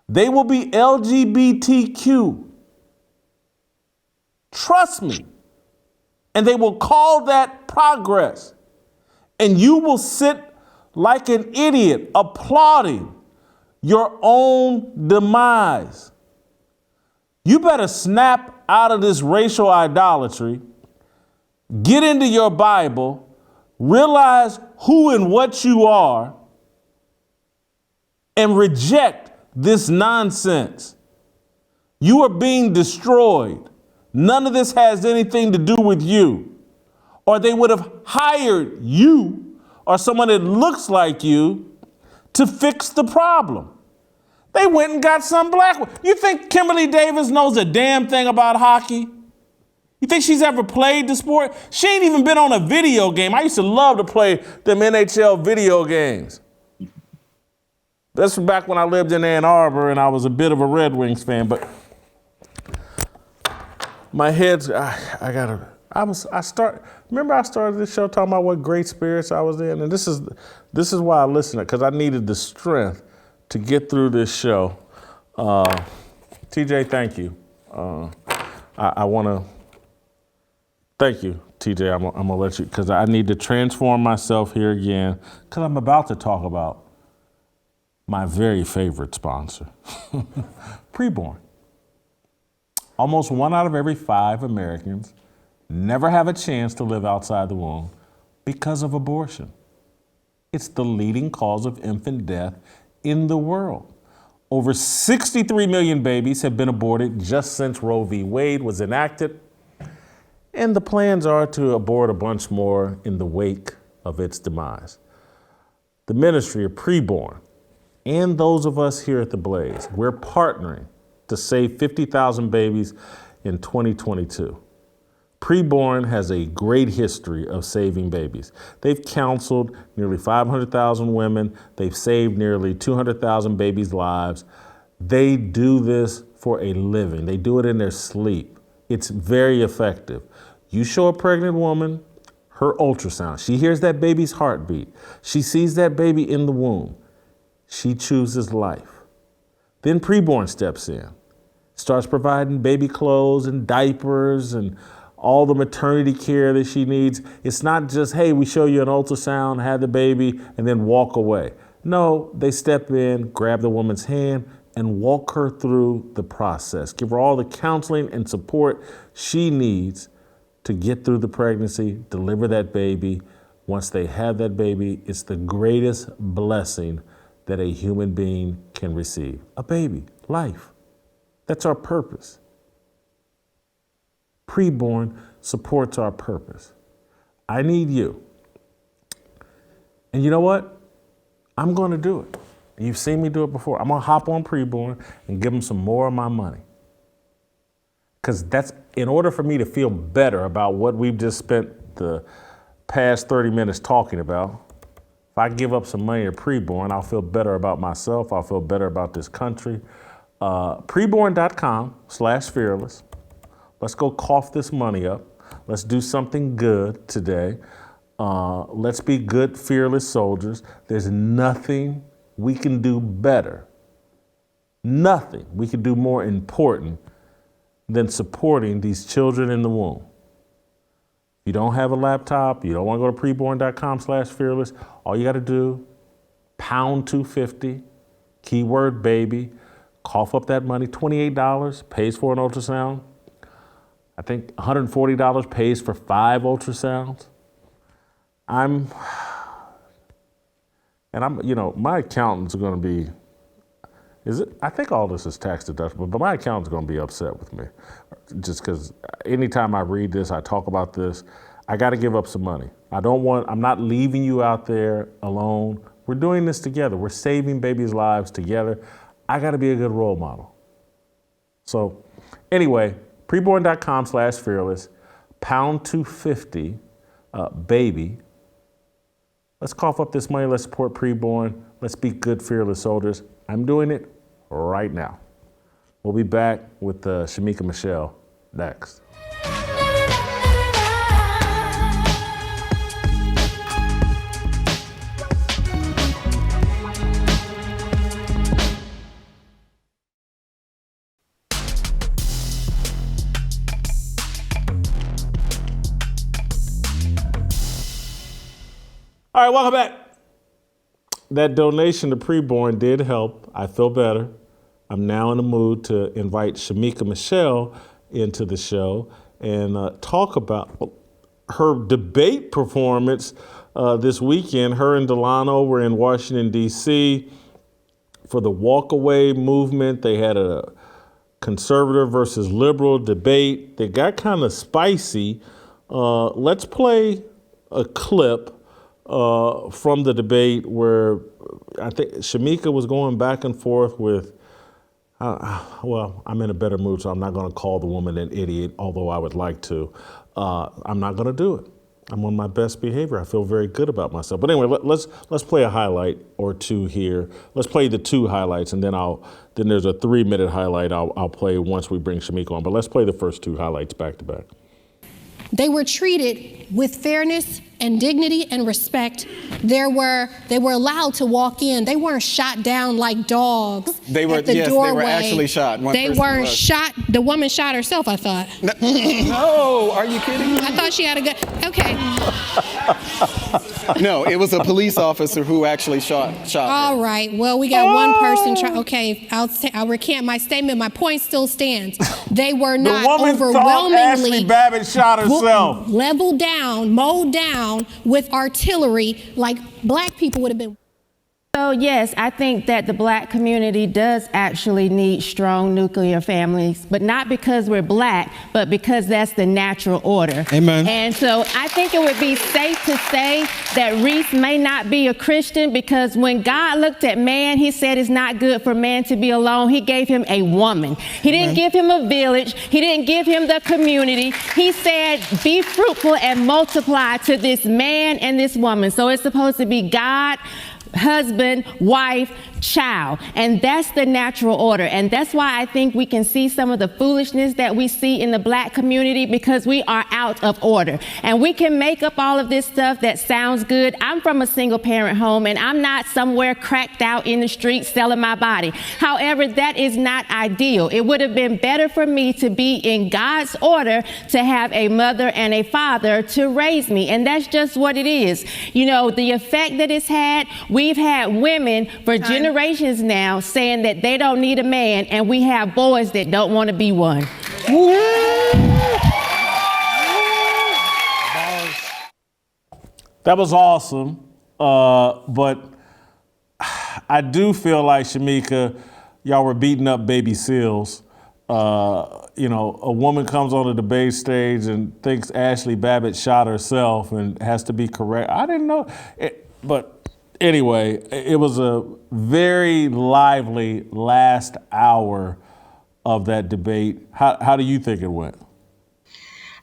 they will be LGBTQ. Trust me. And they will call that progress. And you will sit like an idiot applauding your own demise. You better snap out of this racial idolatry, get into your Bible, realize who and what you are, and reject this nonsense. You are being destroyed. None of this has anything to do with you. Or they would have hired you or someone that looks like you to fix the problem. They went and got some black one. You think Kimberly Davis knows a damn thing about hockey? You think she's ever played the sport? She ain't even been on a video game. I used to love to play them NHL video games. That's from back when I lived in Ann Arbor and I was a bit of a Red Wings fan, but my head's, remember I started this show talking about what great spirits I was in, and this is why I listened, because I needed the strength to get through this show. TJ, thank you. I want to thank you, TJ. I'm gonna let you, because I need to transform myself here again, because I'm about to talk about my very favorite sponsor, preborn. Almost 1 out of every 5 Americans never have a chance to live outside the womb because of abortion. It's the leading cause of infant death in the world. Over 63 million babies have been aborted just since Roe v. Wade was enacted, and the plans are to abort a bunch more in the wake of its demise. The Ministry of Preborn and those of us here at The Blaze, we're partnering to save 50,000 babies in 2022. Preborn has a great history of saving babies. They've counseled nearly 500,000 women. They've saved nearly 200,000 babies' lives. They do this for a living. They do it in their sleep. It's very effective. You show a pregnant woman her ultrasound. She hears that baby's heartbeat. She sees that baby in the womb. She chooses life. Then Preborn steps in, starts providing baby clothes and diapers and all the maternity care that she needs. It's not just, hey, we show you an ultrasound, have the baby, and then walk away. No, they step in, grab the woman's hand, and walk her through the process. Give her all the counseling and support she needs to get through the pregnancy, deliver that baby. Once they have that baby, it's the greatest blessing that a human being can receive. A baby, life. That's our purpose. Preborn supports our purpose. I need you. And you know what? I'm going to do it. You've seen me do it before. I'm going to hop on Preborn and give them some more of my money. Because that's in order for me to feel better about what we've just spent the past 30 minutes talking about. If I give up some money to Preborn, I'll feel better about myself. I'll feel better about this country. Preborn.com/fearless. Let's go cough this money up. Let's do something good today. Let's be good, fearless soldiers. There's nothing we can do better. Nothing we can do more important than supporting these children in the womb. If you don't have a laptop, you don't want to go to preborn.com/fearless, all you got to do, #250, keyword baby, cough up that money. $28 pays for an ultrasound. I think $140 pays for 5 ultrasounds. My accountant's going to be, I think all this is tax deductible, but my accountant's going to be upset with me. Just because anytime I read this, I talk about this, I got to give up some money. I'm not leaving you out there alone. We're doing this together. We're saving babies' lives together. I got to be a good role model. So anyway, preborn.com/fearless, #250, baby. Let's cough up this money. Let's support Preborn. Let's be good, fearless soldiers. I'm doing it right now. We'll be back with Shamika Michelle next. All right, welcome back. That donation to Preborn did help. I feel better. I'm now in the mood to invite Shamika Michelle into the show and talk about her debate performance this weekend. Her and Delano were in Washington, D.C. for the walkaway movement. They had a conservative versus liberal debate. They got kind of spicy. Let's play a clip from the debate where I think Shemeka was going back and forth with Well, I'm in a better mood, so I'm not going to call the woman an idiot, although I would like to. I'm not going to do it. I'm on my best behavior. I feel very good about myself. But anyway, let's play a highlight or two here. Let's play the 2 highlights, and then there's a 3-minute highlight I'll play once we bring Shamika on. But let's play the first 2 highlights back to back. They were treated with fairness and dignity and respect. They were allowed to walk in. They weren't shot down like dogs at the doorway. They were actually shot. They weren't shot. The woman shot herself, I thought. No, are you kidding me? I thought she had a gun. Okay. No, it was a police officer who actually shot her. All right. Well, we got one person. Okay, I'll recant my statement. My point still stands. They were not the woman thought Ashley Babbitt shot herself. Leveled down, mowed down with artillery like black people would have been. So yes, I think that the black community does actually need strong nuclear families, but not because we're black, but because that's the natural order. Amen. And so I think it would be safe to say that Reese may not be a Christian, because when God looked at man, he said it's not good for man to be alone. He gave him a woman. He didn't give him a village. He didn't give him the community. He said, be fruitful and multiply to this man and this woman. So it's supposed to be God, husband, wife, child. And that's the natural order. And that's why I think we can see some of the foolishness that we see in the black community, because we are out of order. And we can make up all of this stuff that sounds good. I'm from a single parent home, and I'm not somewhere cracked out in the street selling my body. However, that is not ideal. It would have been better for me to be in God's order, to have a mother and a father to raise me. And that's just what it is. You know, the effect that it's had, we've had women for generations now saying that they don't need a man, and we have boys that don't want to be one. That was awesome, but I do feel like, Shemeka, y'all were beating up baby seals. You know, a woman comes on the debate stage and thinks Ashley Babbitt shot herself and has to be correct. I didn't know, but anyway, it was a very lively last hour of that debate. How do you think it went?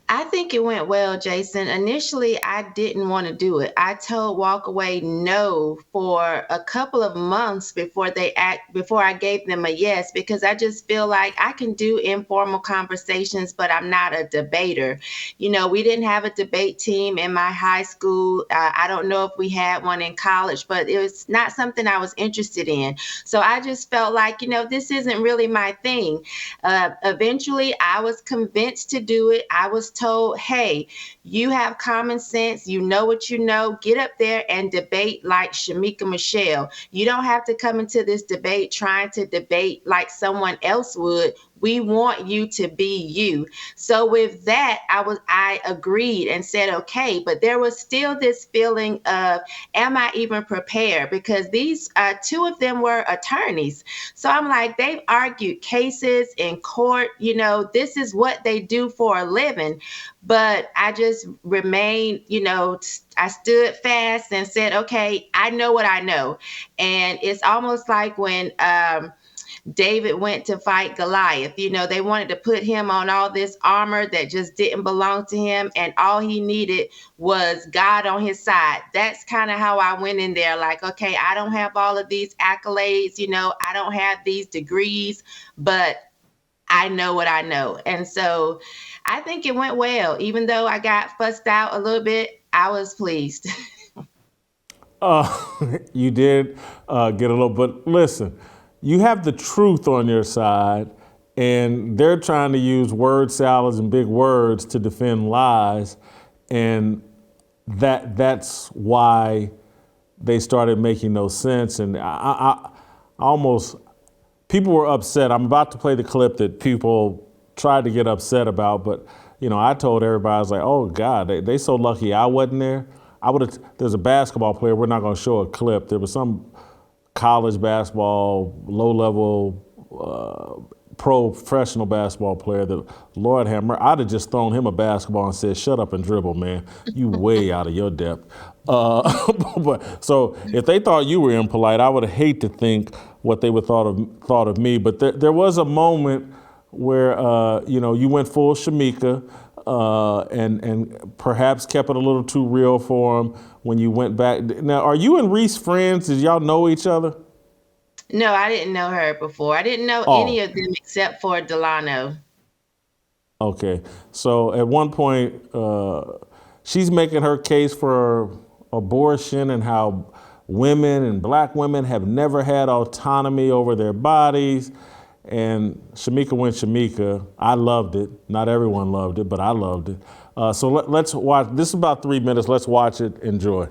I think it went well, Jason. Initially, I didn't want to do it. I told Walkaway no for a couple of months before I gave them a yes, because I just feel like I can do informal conversations, but I'm not a debater. You know, we didn't have a debate team in my high school. I don't know if we had one in college, but it was not something I was interested in. So I just felt like, you know, this isn't really my thing. Eventually, I was convinced to do it. I was told, hey, you have common sense, you know what you know, get up there and debate like Shamika Michelle. You don't have to come into this debate trying to debate like someone else would. We want you to be you. So with that, I agreed and said, okay, but there was still this feeling of, am I even prepared? Because these 2 of them were attorneys. So I'm like, they've argued cases in court. You know, this is what they do for a living. But I just remained, you know, I stood fast and said, okay, I know what I know. And it's almost like when David went to fight Goliath. You know, they wanted to put him on all this armor that just didn't belong to him, and all he needed was God on his side. That's kind of how I went in there, like, okay, I don't have all of these accolades, you know, I don't have these degrees, but I know what I know. And so I think it went well. Even though I got fussed out a little bit, I was pleased. You did get a little, but listen, you have the truth on your side, and they're trying to use word salads and big words to defend lies, and that's why they started making no sense. And I almost, people were upset. I'm about to play the clip that people tried to get upset about, but you know, I told everybody, I was like, oh God, they so lucky I wasn't there. There's a basketball player, we're not gonna show a clip. There was some college basketball, low-level, professional basketball player that, Lord have mercy, I'd have just thrown him a basketball and said, shut up and dribble, man. You way out of your depth. But so if they thought you were impolite, I would hate to think what they would thought of me. But there was a moment where you went full Shemeka and perhaps kept it a little too real for him when you went back. Now, are you and Reese friends? Did y'all know each other? No, I didn't know her before. I didn't know any of them except for Delano. Okay, so at one point, she's making her case for abortion and how women and black women have never had autonomy over their bodies. And Shamika went Shamika. I loved it. Not everyone loved it, but I loved it. So let's watch. This is about 3 minutes. Let's watch it. Enjoy.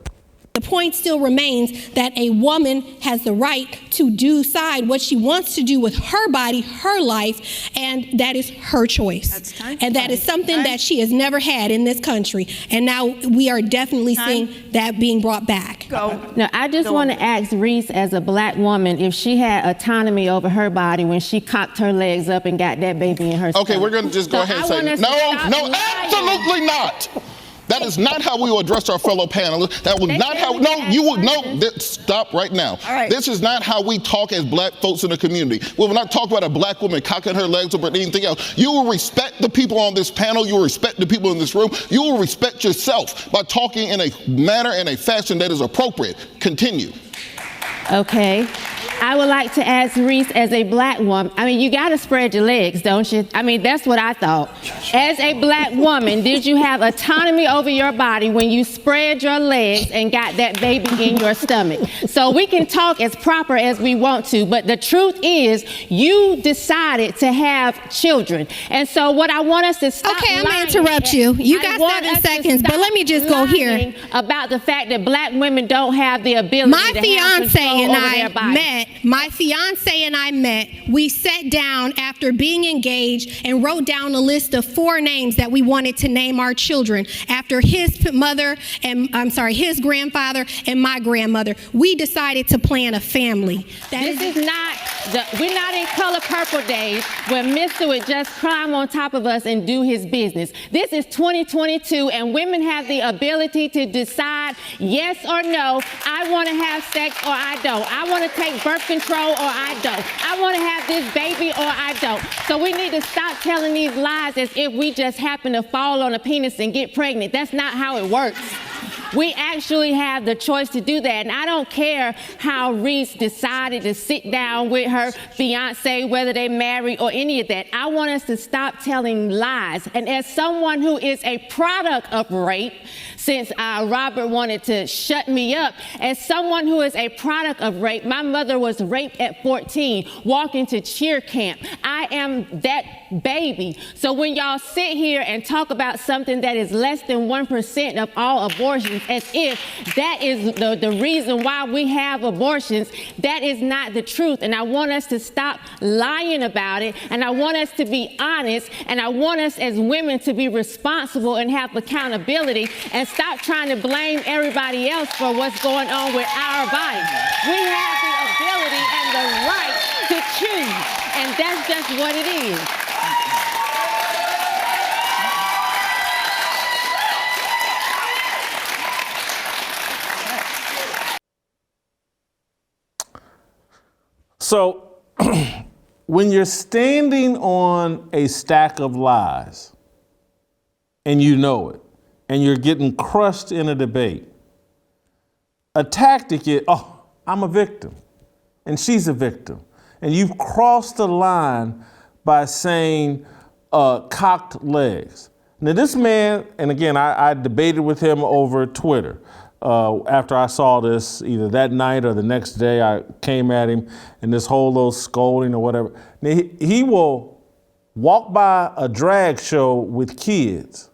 The point still remains that a woman has the right to decide what she wants to do with her body, her life, and that is her choice. And that is something that she has never had in this country. And now we are definitely seeing that being brought back. Now, I just want to ask Reese, as a black woman, if she had autonomy over her body when she cocked her legs up and got that baby in her stomach. Okay, we're going to just go ahead and say, no, absolutely not. That is not how we will address our fellow panelists. That was not how, stop right now. All right. This is not how we talk as black folks in the community. We will not talk about a black woman cocking her legs up or anything else. You will respect the people on this panel. You will respect the people in this room. You will respect yourself by talking in a manner and a fashion that is appropriate. Continue. Okay. I would like to ask Reese, as a black woman, I mean, you got to spread your legs, don't you? I mean, that's what I thought. As a black woman, did you have autonomy over your body when you spread your legs and got that baby in your stomach? So we can talk as proper as we want to, but the truth is you decided to have children. And so what I want us to stop Okay, I'm going to interrupt you. You got 7 seconds, but let me just go here. About the fact that black women don't have the ability My to fiance have control over their bodies. My fiance and I met. We sat down after being engaged and wrote down a list of 4 names that we wanted to name our children after his mother and his grandfather and my grandmother. We decided to plan a family. We're not in color purple days where Mr. would just climb on top of us and do his business. This is 2022 and women have the ability to decide yes or no. I want to have sex or I don't. I want to take birth control or I don't. I want to have this baby or I don't. So we need to stop telling these lies as if we just happen to fall on a penis and get pregnant. That's not how it works. We actually have the choice to do that. And I don't care how Reese decided to sit down with her fiance, whether they married or any of that. I want us to stop telling lies. And as someone who is a product of rape, since Robert wanted to shut me up, as someone who is a product of rape, my mother was raped at 14, walking to cheer camp. I am that baby. So when y'all sit here and talk about something that is less than 1% of all abortions, as if that is the reason why we have abortions, that is not the truth. And I want us to stop lying about it. And I want us to be honest. And I want us as women to be responsible and have accountability and stop trying to blame everybody else for what's going on with our bodies. We have the ability and the right to choose. And that's just what it is. So when you're standing on a stack of lies and you know it, and you're getting crushed in a debate, a tactic is, I'm a victim and she's a victim. And you've crossed the line by saying cocked legs. Now this man, and again, I debated with him over Twitter. After I saw this, either that night or the next day, I came at him and this whole little scolding or whatever. Now, he will walk by a drag show with kids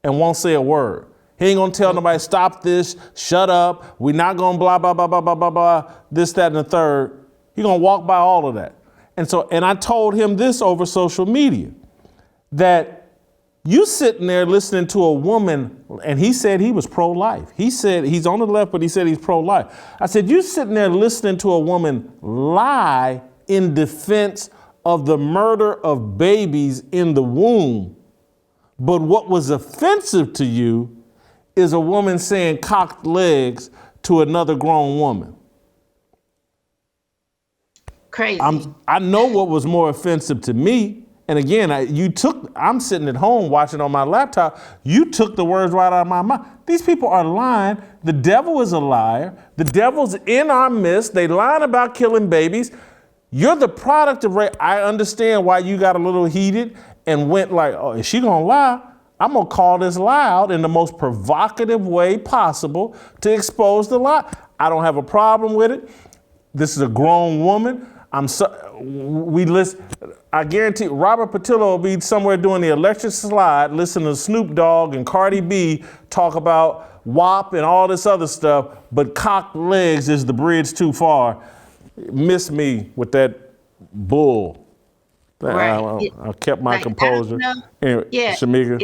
and won't say a word. He ain't gonna tell nobody, stop this, shut up, we're not gonna blah, blah, blah, blah, blah, blah, blah, this, that, and the third. He gonna walk by all of that. And I told him this over social media, that you sitting there listening to a woman, and he said he was pro-life. He said he's on the left, but he said he's pro-life. I said, you sitting there listening to a woman lie in defense of the murder of babies in the womb. But what was offensive to you is a woman saying cocked legs to another grown woman. Crazy. I know what was more offensive to me. And again, I'm sitting at home watching on my laptop. You took the words right out of my mouth. These people are lying. The devil is a liar. The devil's in our midst. They lying about killing babies. You're the product of rape. I understand why you got a little heated and went like, oh, is she gonna lie? I'm gonna call this lie out in the most provocative way possible to expose the lie. I don't have a problem with it. This is a grown woman. I guarantee Robert Patillo will be somewhere doing the electric slide, listening to Snoop Dogg and Cardi B talk about WAP and all this other stuff, but cocked legs is the bridge too far. Miss me with that bull. Right. I kept my composure. Anyway, yeah. Shemeka.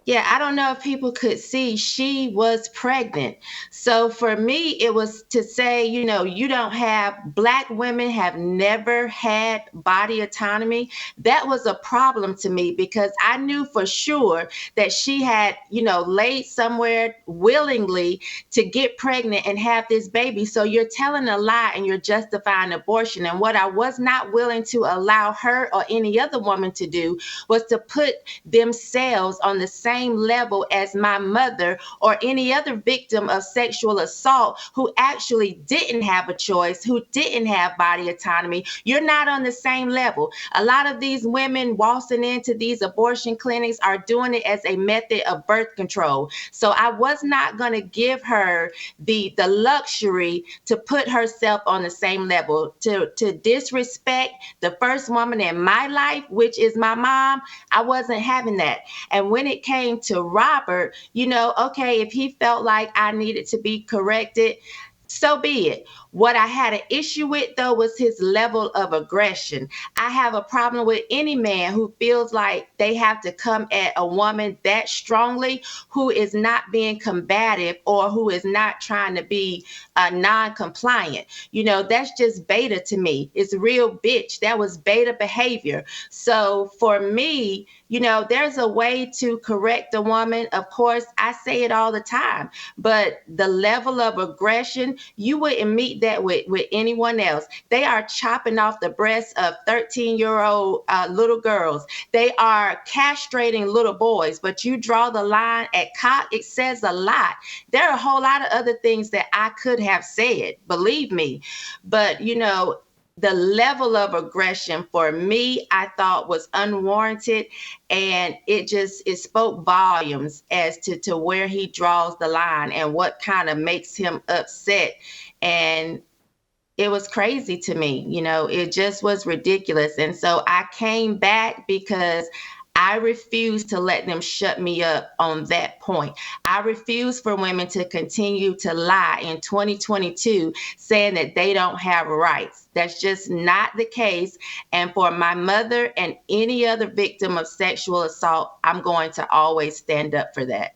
Yeah, I don't know if people could see she was pregnant. So for me, it was to say, you know, Black women have never had body autonomy. That was a problem to me because I knew for sure that she had, laid somewhere willingly to get pregnant and have this baby. So you're telling a lie and you're justifying abortion. And what I was not willing to allow her or any other woman to do was to put themselves on the same level as my mother or any other victim of sexual assault who actually didn't have a choice, who didn't have body autonomy. You're not on the same level. A lot of these women waltzing into these abortion clinics are doing it as a method of birth control. So I was not going to give her the luxury to put herself on the same level, to disrespect the first woman in my life, which is my mom. I wasn't having that. And when it came to Robert, okay, if he felt like I needed to be corrected, so be it. What I had an issue with, though, was his level of aggression. I have a problem with any man who feels like they have to come at a woman that strongly, who is not being combative or who is not trying to be non-compliant. That's just beta to me. It's real bitch. That was beta behavior. So for me, there's a way to correct a woman. Of course, I say it all the time, but the level of aggression, you wouldn't meet that with anyone else. They are chopping off the breasts of 13-year-old little girls. They are castrating little boys, but you draw the line at cock. It says a lot. There are a whole lot of other things that I could have said, believe me. But, the level of aggression for me, I thought was unwarranted. And it spoke volumes as to where he draws the line and what kind of makes him upset. And it was crazy to me. It just was ridiculous. And so I came back because I refuse to let them shut me up on that point. I refuse for women to continue to lie in 2022 saying that they don't have rights. That's just not the case. And for my mother and any other victim of sexual assault, I'm going to always stand up for that.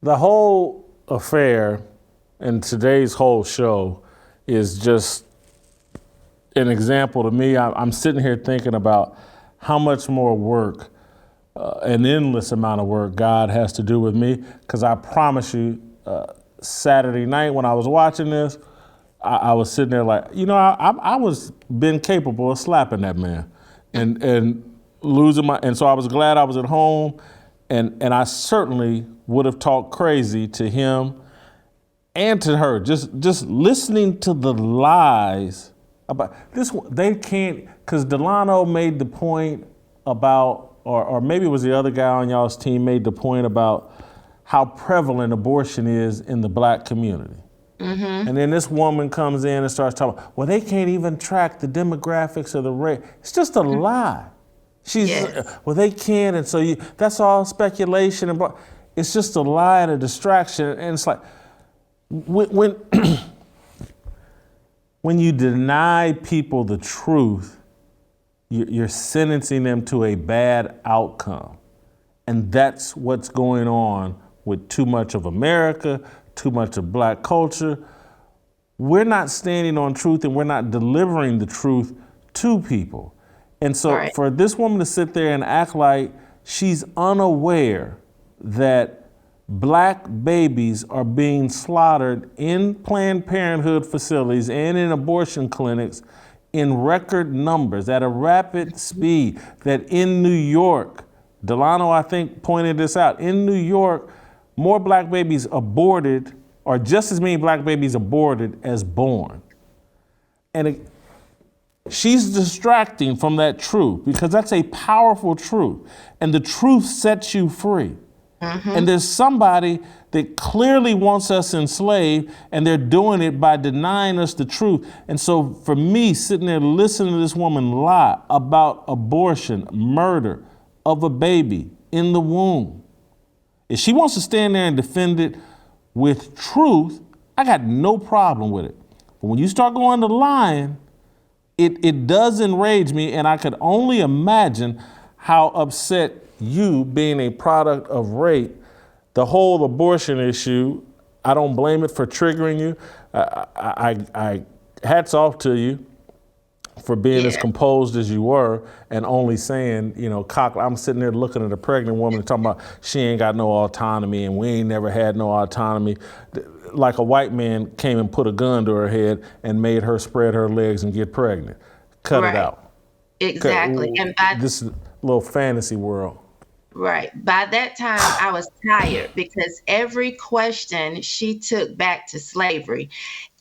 The whole affair and today's whole show is just an example to me. I'm sitting here thinking about how much more work, an endless amount of work God has to do with me. Because I promise you, Saturday night when I was watching this, I was sitting there like, I was been capable of slapping that man and losing my, and so I was glad I was at home, and I certainly would have talked crazy to him and to her. Just listening to the lies about this, they can't, because Delano made the point about, or maybe it was the other guy on y'all's team made the point about how prevalent abortion is in the Black community. Mm-hmm. And then this woman comes in and starts talking, well, they can't even track the demographics of the race. It's just a lie. Well, they can't, and so that's all speculation. And it's just a lie and a distraction. And it's like, when when you deny people the truth, you're sentencing them to a bad outcome. And that's what's going on with too much of America, too much of Black culture. We're not standing on truth and we're not delivering the truth to people. And so for this woman to sit there and act like she's unaware that black babies are being slaughtered in Planned Parenthood facilities and in abortion clinics in record numbers at a rapid speed. That in New York, Delano, I think, pointed this out. In New York, more black babies aborted, or just as many black babies aborted as born. And she's distracting from that truth because that's a powerful truth. And the truth sets you free. And there's somebody that clearly wants us enslaved, and they're doing it by denying us the truth. And so for me, sitting there listening to this woman lie about abortion, murder of a baby in the womb, if she wants to stand there and defend it with truth, I got no problem with it. But when you start going to lying, it does enrage me, and I could only imagine how upset you, being a product of rape, the whole abortion issue, I don't blame it for triggering you. I hats off to you for being as composed as you were and only saying, I'm sitting there looking at a pregnant woman and talking about she ain't got no autonomy and we ain't never had no autonomy. Like a white man came and put a gun to her head and made her spread her legs and get pregnant. Cut it out. Exactly. And by this little fantasy world. Right. By that time, I was tired because every question she took back to slavery.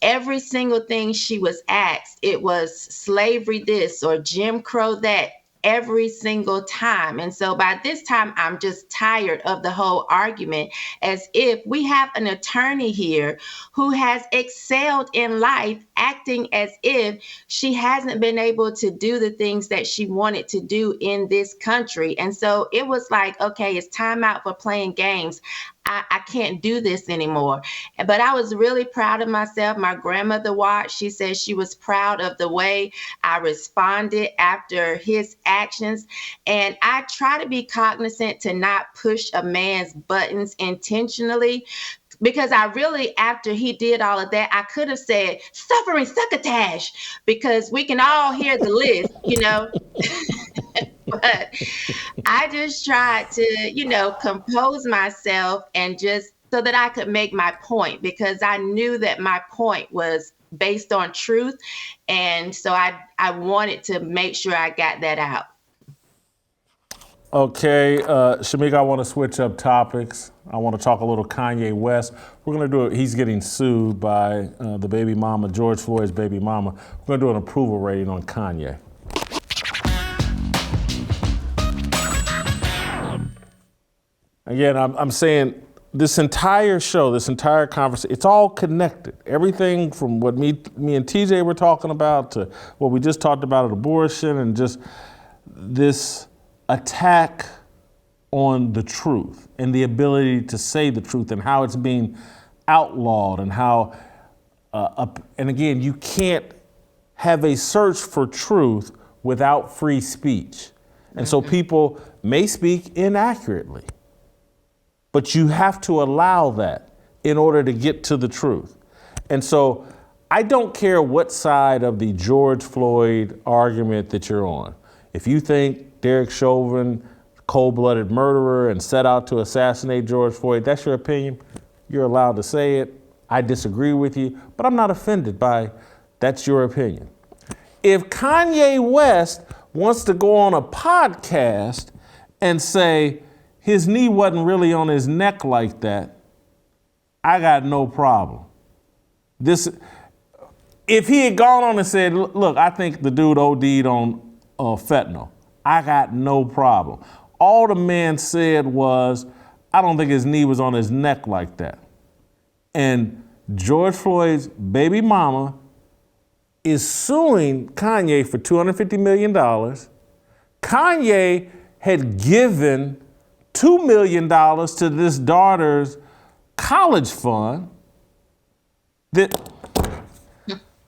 Every single thing she was asked, it was slavery this or Jim Crow that, every single time. And so by this time, I'm just tired of the whole argument, as if we have an attorney here who has excelled in life, acting as if she hasn't been able to do the things that she wanted to do in this country. And so it was like, okay, it's time out for playing games. I can't do this anymore. But I was really proud of myself. My grandmother watched. She said she was proud of the way I responded after his actions. And I try to be cognizant to not push a man's buttons intentionally, because I really, after he did all of that, I could have said suffering succotash, because we can all hear the list, But I just tried to, compose myself and just so that I could make my point, because I knew that my point was based on truth. And so I wanted to make sure I got that out. Okay, Shemeka, I want to switch up topics. I want to talk a little Kanye West. We're going to do it. He's getting sued by the baby mama, George Floyd's baby mama. We're going to do an approval rating on Kanye. Again, I'm saying this entire show, this entire conversation, it's all connected. Everything from what me and TJ were talking about to what we just talked about at abortion, and just this attack on the truth and the ability to say the truth and how it's being outlawed, and how, and again, you can't have a search for truth without free speech. And so people may speak inaccurately, but you have to allow that in order to get to the truth. And so I don't care what side of the George Floyd argument that you're on. If you think Derek Chauvin, cold-blooded murderer, and set out to assassinate George Floyd, that's your opinion. You're allowed to say it. I disagree with you, but I'm not offended by that's your opinion. If Kanye West wants to go on a podcast and say his knee wasn't really on his neck like that, I got no problem. If he had gone on and said, look, I think the dude OD'd on fentanyl, I got no problem. All the man said was, I don't think his knee was on his neck like that. And George Floyd's baby mama is suing Kanye for $250 million. Kanye had given $2 million to this daughter's college fund.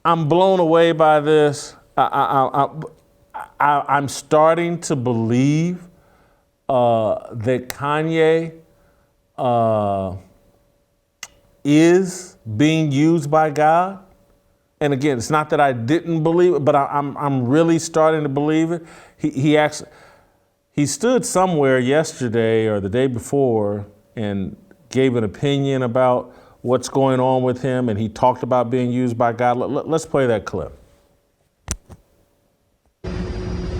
I'm blown away by this. I'm starting to believe that Kanye is being used by God. And again, it's not that I didn't believe it, but I'm really starting to believe it. He stood somewhere yesterday or the day before and gave an opinion about what's going on with him, and he talked about being used by God. Let's play that clip.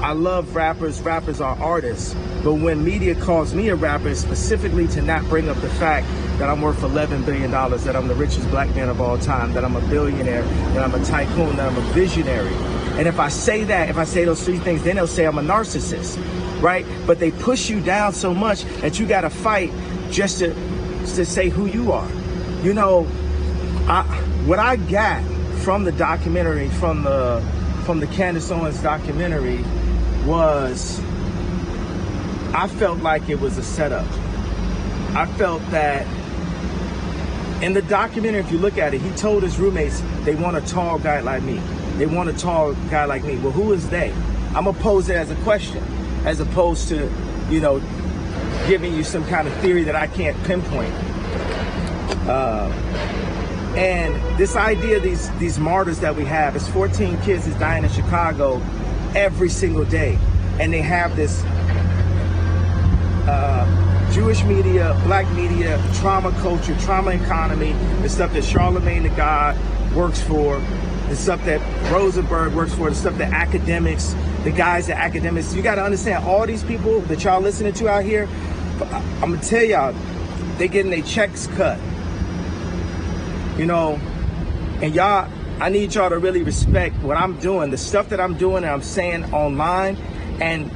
I love rappers. Rappers are artists. But when media calls me a rapper, specifically to not bring up the fact that I'm worth $11 billion, that I'm the richest black man of all time, that I'm a billionaire, that I'm a tycoon, that I'm a visionary. And if I say that, if I say those three things, then they'll say I'm a narcissist, right? But they push you down so much that you got to fight just to say who you are. You know, what I got from the documentary, from the Candace Owens documentary, was I felt like it was a setup. I felt that in the documentary, if you look at it, he told his roommates they want a tall guy like me. They want a tall guy like me. Well, who is they? I'm gonna pose it as a question, as opposed to, you know, giving you some kind of theory that I can't pinpoint. And this idea, these martyrs that we have, is 14 kids is dying in Chicago every single day. And they have this Jewish media, black media, trauma culture, trauma economy, the stuff that Charlemagne the God works for, the stuff that Rosenberg works for, the stuff that academics, the guys that academics, you gotta understand, all these people that y'all listening to out here, I'm gonna tell y'all, they getting their checks cut. You know, and y'all, I need y'all to really respect what I'm doing, the stuff that I'm doing and I'm saying online, and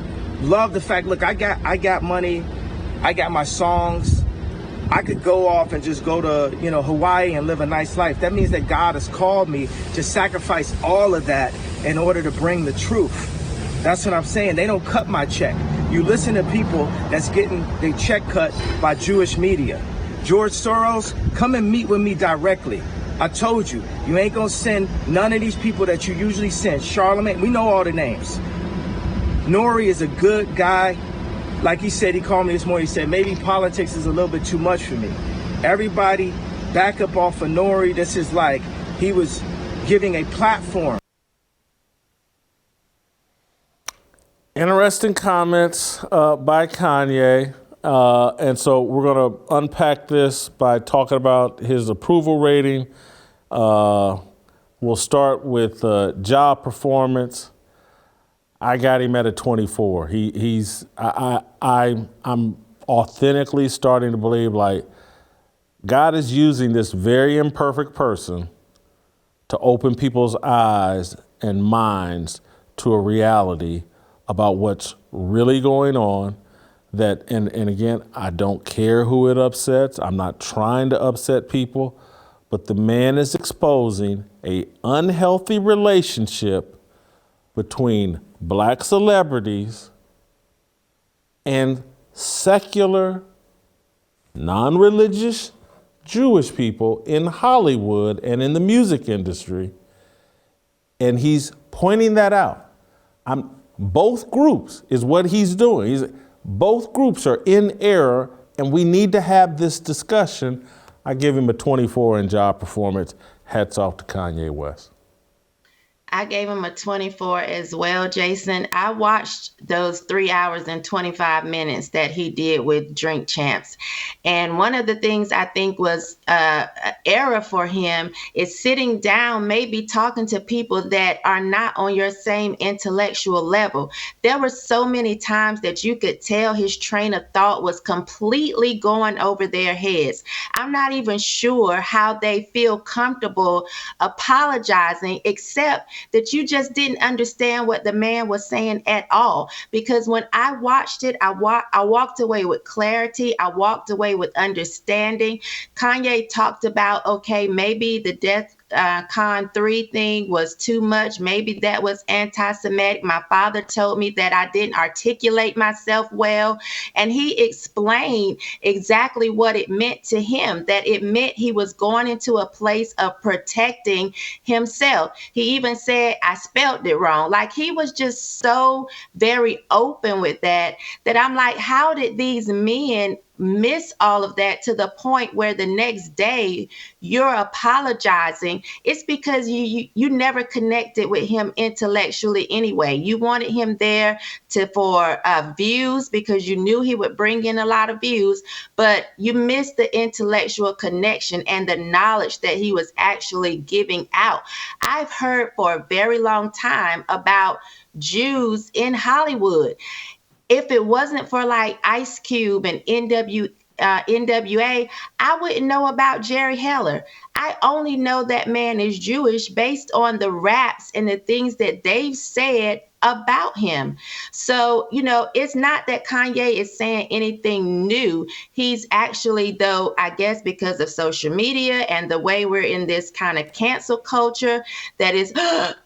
love the fact, look, I got money, I got my songs, I could go off and just go to, you know, Hawaii and live a nice life. That means that God has called me to sacrifice all of that in order to bring the truth. That's what I'm saying. They don't cut my check. You listen to people that's getting their check cut by Jewish media. George Soros, come and meet with me directly. I told you, you ain't gonna send none of these people that you usually send. Charlemagne, we know all the names. Nori is a good guy. Like he said, he called me this morning, he said, maybe politics is a little bit too much for me. Everybody back up off of Nori. This is like, he was giving a platform. Interesting comments by Kanye. And so we're going to unpack this by talking about his approval rating. We'll start with job performance. I got him at a 24. I'm authentically starting to believe like God is using this very imperfect person to open people's eyes and minds to a reality about what's really going on. That and again, I don't care who it upsets. I'm not trying to upset people, but the man is exposing an unhealthy relationship between black celebrities and secular, non-religious Jewish people in Hollywood and in the music industry. And he's pointing that out. Both groups is what he's doing. Both groups are in error, and we need to have this discussion. I give him a 24 in job performance. Hats off to Kanye West. I gave him a 24 as well, Jason. I watched those 3 hours and 25 minutes that he did with Drink Champs. And one of the things I think was an error for him is sitting down, maybe talking to people that are not on your same intellectual level. There were so many times that you could tell his train of thought was completely going over their heads. I'm not even sure how they feel comfortable apologizing, except that you just didn't understand what the man was saying at all. Because when I watched it, I walked away with clarity. I walked away with understanding. Kanye talked about, okay, maybe the DEFCON 3 thing was too much. Maybe that was anti-Semitic. My father told me that I didn't articulate myself well. And he explained exactly what it meant to him, that it meant he was going into a place of protecting himself. He even said, I spelled it wrong. Like, he was just so very open with that I'm like, how did these men miss all of that to the point where the next day you're apologizing, it's because you never connected with him intellectually anyway. You wanted him there for views because you knew he would bring in a lot of views, but you missed the intellectual connection and the knowledge that he was actually giving out. I've heard for a very long time about Jews in Hollywood. If it wasn't for like Ice Cube and NWA, I wouldn't know about Jerry Heller. I only know that man is Jewish based on the raps and the things that they've said about him. So, it's not that Kanye is saying anything new. He's actually, though, I guess because of social media and the way we're in this kind of cancel culture that is,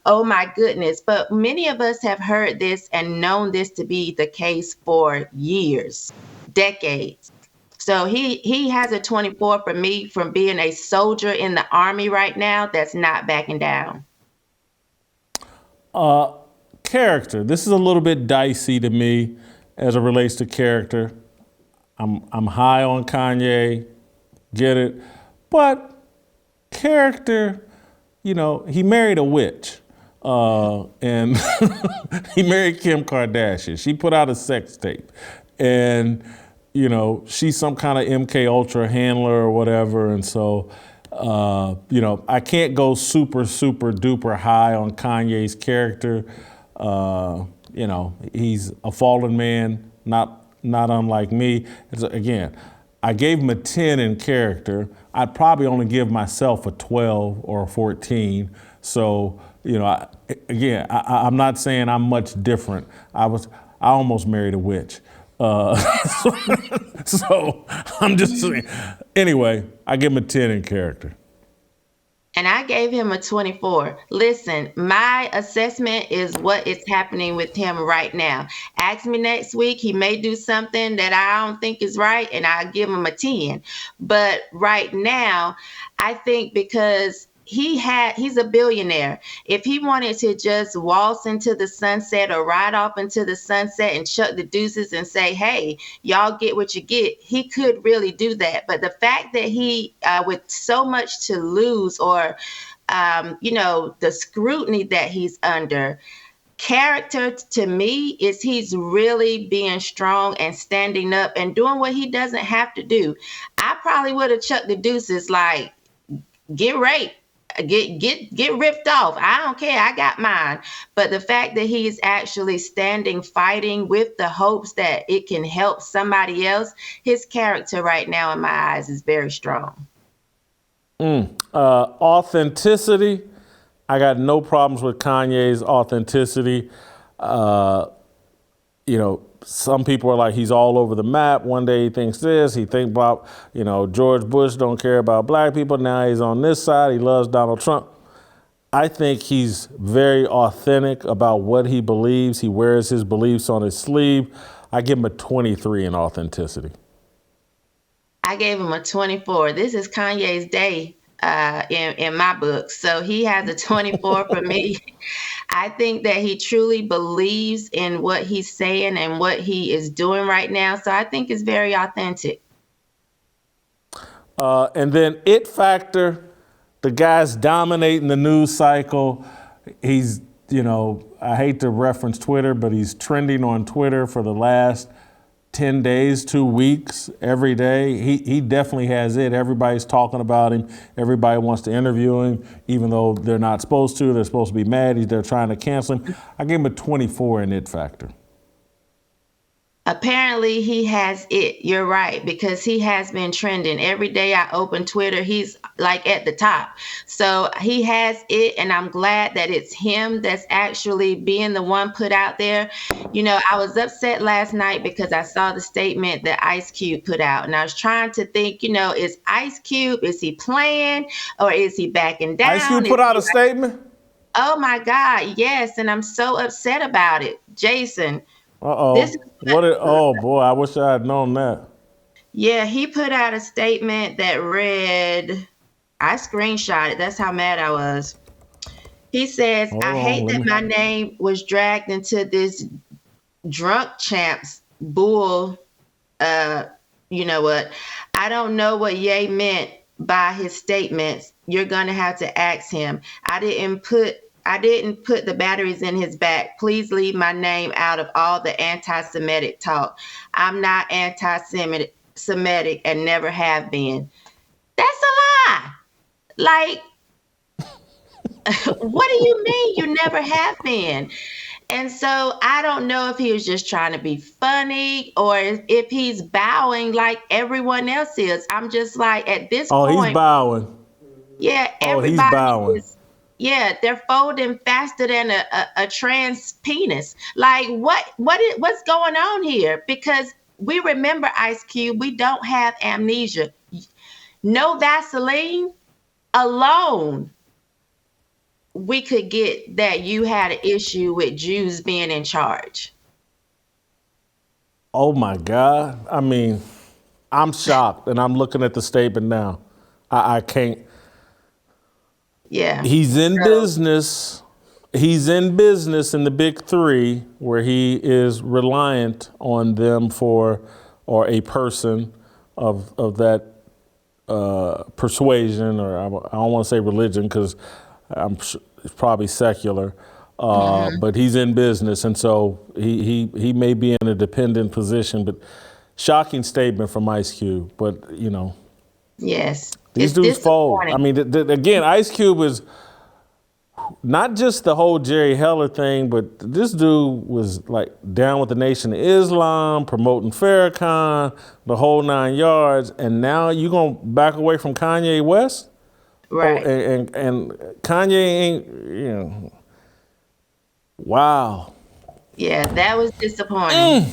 oh my goodness. But many of us have heard this and known this to be the case for years, decades. So he has a 24 for me from being a soldier in the Army right now that's not backing down. Character. This is a little bit dicey to me as it relates to character. I'm high on Kanye, get it, but character, he married a witch, and he married Kim Kardashian. She put out a sex tape, and she's some kind of MK Ultra handler or whatever, and so I can't go super duper high on Kanye's character. He's a fallen man, not unlike me. Again, I gave him a 10 in character. I'd probably only give myself a 12 or a 14. So, I'm not saying I'm much different. I almost married a witch. So I'm just saying. Anyway, I give him a 10 in character. And I gave him a 24. Listen, my assessment is what is happening with him right now. Ask me next week, he may do something that I don't think is right, and I'll give him a 10. But right now, I think because he's a billionaire. If he wanted to just waltz into the sunset or ride off into the sunset and chuck the deuces and say, hey, y'all get what you get, he could really do that. But the fact that he, with so much to lose or, the scrutiny that he's under, character to me is he's really being strong and standing up and doing what he doesn't have to do. I probably would have chucked the deuces like, get raped. Get ripped off. I don't care. I got mine. But the fact that he's actually standing, fighting with the hopes that it can help somebody else, his character right now in my eyes is very strong. Authenticity. I got no problems with Kanye's authenticity. Some people are like, he's all over the map. One day he thinks this, he thinks about, George Bush don't care about black people. Now he's on this side. He loves Donald Trump. I think he's very authentic about what he believes. He wears his beliefs on his sleeve. I give him a 23 in authenticity. I gave him a 24. This is Kanye's day in my book. So he has a 24 for me. I think that he truly believes in what he's saying and what he is doing right now. So I think it's very authentic. And then it factor, the guy's dominating the news cycle. He's, I hate to reference Twitter, but he's trending on Twitter for the last 10 days, 2 weeks, every day. He definitely has it. Everybody's talking about him. Everybody wants to interview him, even though they're not supposed to. They're supposed to be mad. They're trying to cancel him. I gave him a 24 in it factor. Apparently he has it. You're right, because he has been trending. Every day I open Twitter, he's like at the top. So he has it, and I'm glad that it's him that's actually being the one put out there. I was upset last night because I saw the statement that Ice Cube put out, and I was trying to think, is Ice Cube, is he playing or is he backing down? Ice Cube put out a statement? Oh my God, yes, and I'm so upset about it. Jason. Oh boy, I wish I had known that. Yeah, he put out a statement that read, I screenshot it. That's how mad I was. He says, I hate that my name was dragged into this drunk champs bull you know what? I don't know what Ye meant by his statements. You're going to have to ask him. I didn't put the batteries in his back. Please leave my name out of all the anti-Semitic talk. I'm not anti-Semitic and never have been. That's a lie. Like, what do you mean you never have been? And so I don't know if he was just trying to be funny or if he's bowing like everyone else is. I'm just like, at this point. Oh, he's bowing. Yeah, everybody he's bowing. Yeah, they're folding faster than a trans penis. Like, what's going on here? Because we remember, Ice Cube, we don't have amnesia. No Vaseline alone, we could get that you had an issue with Jews being in charge. Oh my God. I mean, I'm shocked, and I'm looking at the statement now. I can't. Yeah. He's in business. He's in business in the big three where he is reliant on them or a person of that persuasion, or I don't want to say religion because it's probably secular, but he's in business, and so he may be in a dependent position. But shocking statement from Ice Cube. But you know, yes, these dudes fold. I mean, again, Ice Cube is not just the whole Jerry Heller thing, but this dude was like down with the Nation of Islam, promoting Farrakhan, the whole 9 yards, and now you gonna back away from Kanye West? Right. Oh, and Kanye ain't, you know, wow. Yeah, that was disappointing.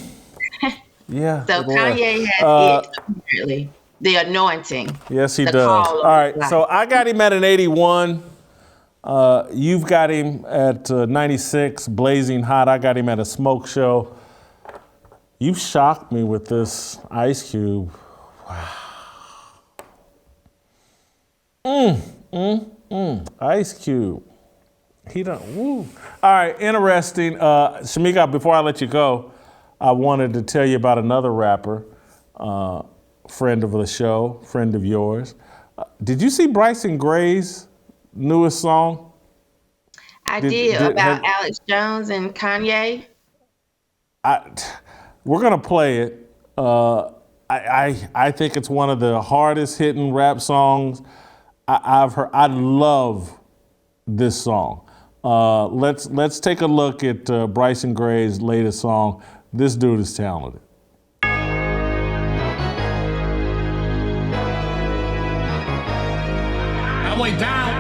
Yeah. So Kanye has it, apparently, the anointing. Yes, he does. All right, so I got him at an 81. You've got him at 96, blazing hot. I got him at a smoke show. You shocked me with this Ice Cube. Wow. Ice Cube. He done, woo. All right, interesting. Shemeka, before I let you go, I wanted to tell you about another rapper, friend of the show, friend of yours. Did you see Bryson Gray's newest song? I did about Alex Jones and Kanye. We're gonna play it. I think it's one of the hardest hitting rap songs I've heard. I love this song. Let's take a look at Bryson Gray's latest song. This dude is talented. I went down.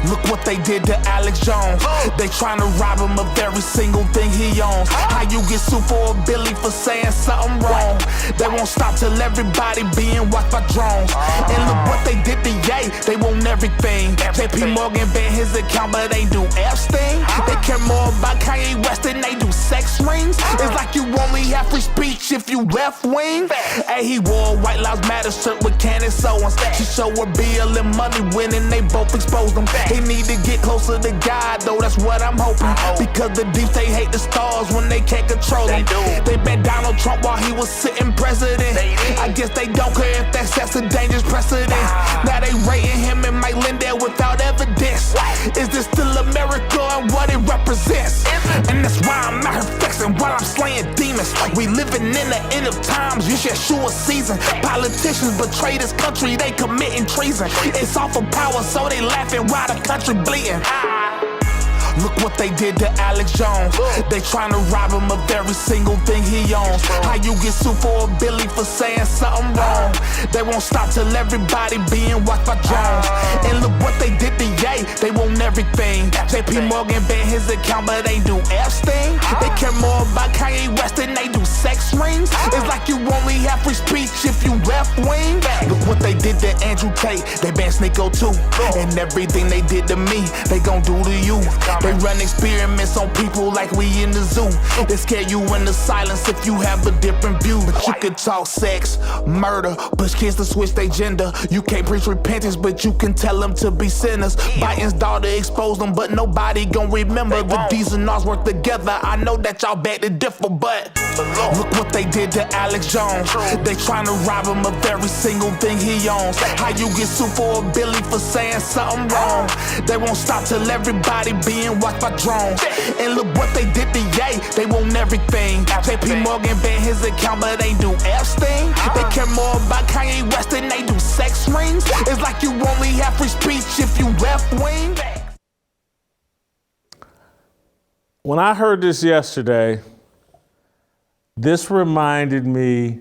Look what they did to Alex Jones. They trying to rob him of every single thing he owns. How you get sued for a Billy for saying something wrong? They won't stop till everybody being watched by drones. And look what they did to Ye. They want everything. JP Morgan banned his account, but they do Epstein. They care more about Kanye West than they do sex rings. It's like you only have free speech if you left wing. Hey, he wore a White Lives Matter shirt with Candace Owens. She showed her BLM money winning, they both exposed them. He need to get closer to God, though, that's what I'm hoping. Because the deep state hate the stars when they can't control them. They banned Donald Trump while he was sitting president. I guess they don't care if that sets a dangerous precedent. Now they rating him and Mike Lindell without evidence. Is this still America and what it represents? And that's why I'm out here flexing while I'm slaying demons. We living in the end of times, you should show a season. Politicians betray this country, they committing treason. It's all for power, so they laughing while the country bleeding. Look what they did to Alex Jones. They trying to rob him of every single thing he owns. How you get sued for a Billy for saying something wrong? They won't stop till everybody being watched by drones. And look what they did to Ye. They want everything. JP Morgan banned his account, but they do Epstein. They care more about Kanye West than they do sex rings. It's like you only have free speech if you left wing. Look what they did to Andrew Tate. They banned Sneako too. And everything they did to me, they gon' do to you. They run experiments on people like we in the zoo. They scare you into silence if you have a different view. But you could talk sex, murder, but encourage kids to switch their gender. You can't preach repentance, but you can tell them to be sinners. Biden's daughter exposed them, but nobody gon' remember. The D's and R's work together. I know that y'all beg to differ, but look what they did to Alex Jones. They trying to rob him of every single thing he owns. How you get sued for a Billy for saying something wrong? They won't stop till everybody being watched by drones. And look what they did to Ye. They want everything. JP Morgan banned his account, but they do Epstein. They care more about Kanye West than they do sex rings. It's like you only have free speech if you left wing. When I heard this yesterday, this reminded me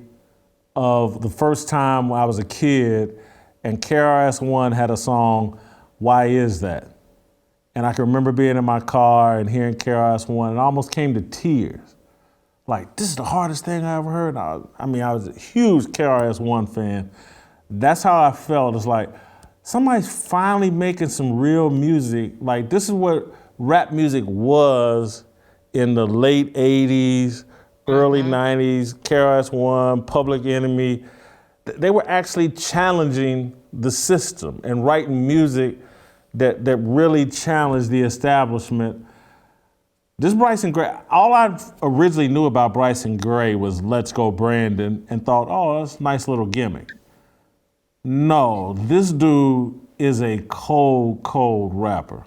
of the first time when I was a kid and KRS-One had a song, Why Is That? And I can remember being in my car and hearing KRS-One and I almost came to tears. Like, this is the hardest thing I ever heard. I was a huge KRS-One fan. That's how I felt. It's like, somebody's finally making some real music. Like, this is what rap music was in the late 80s, early 90s, KRS-One, Public Enemy. They were actually challenging the system and writing music that really challenged the establishment. This Bryson Gray, all I originally knew about Bryson Gray was Let's Go Brandon and thought, oh, that's a nice little gimmick. No, this dude is a cold, cold rapper.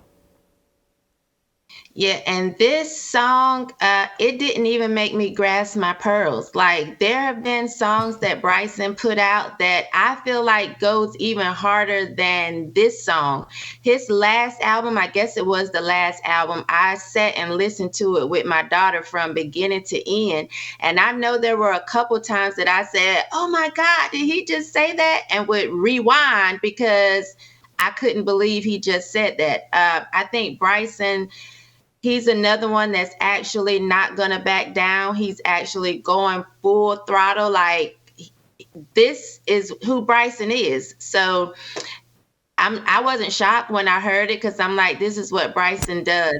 Yeah, and this song, it didn't even make me grasp my pearls. Like, there have been songs that Bryson put out that I feel like goes even harder than this song. His last album, I guess it was the last album, I sat and listened to it with my daughter from beginning to end. And I know there were a couple times that I said, oh my God, did he just say that? And would rewind because I couldn't believe he just said that. I think Bryson, he's another one that's actually not going to back down. He's actually going full throttle. Like, this is who Bryson is. So I wasn't shocked when I heard it because I'm like, this is what Bryson does.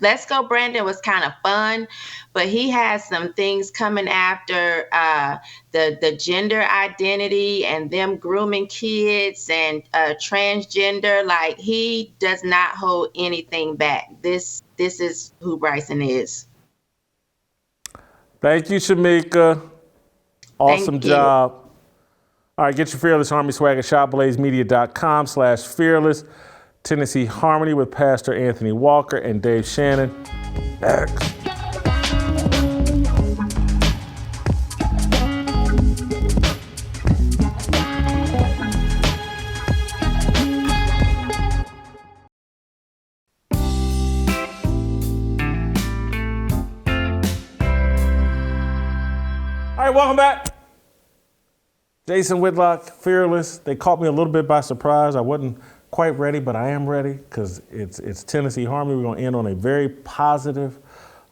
Let's Go Brandon was kind of fun, but he has some things coming after the gender identity and them grooming kids and transgender. Like, he does not hold anything back. This is who Bryson is. Thank you, Shemeka. Awesome job. All right, get your Fearless Harmony swag at shopblazemedia.com/fearless. Tennessee Harmony with Pastor Anthony Walker and Dave Shannon. Next. All right, welcome back. Jason Whitlock, Fearless. They caught me a little bit by surprise. I wasn't quite ready, but I am ready because it's Tennessee Harmony. We're going to end on a very positive,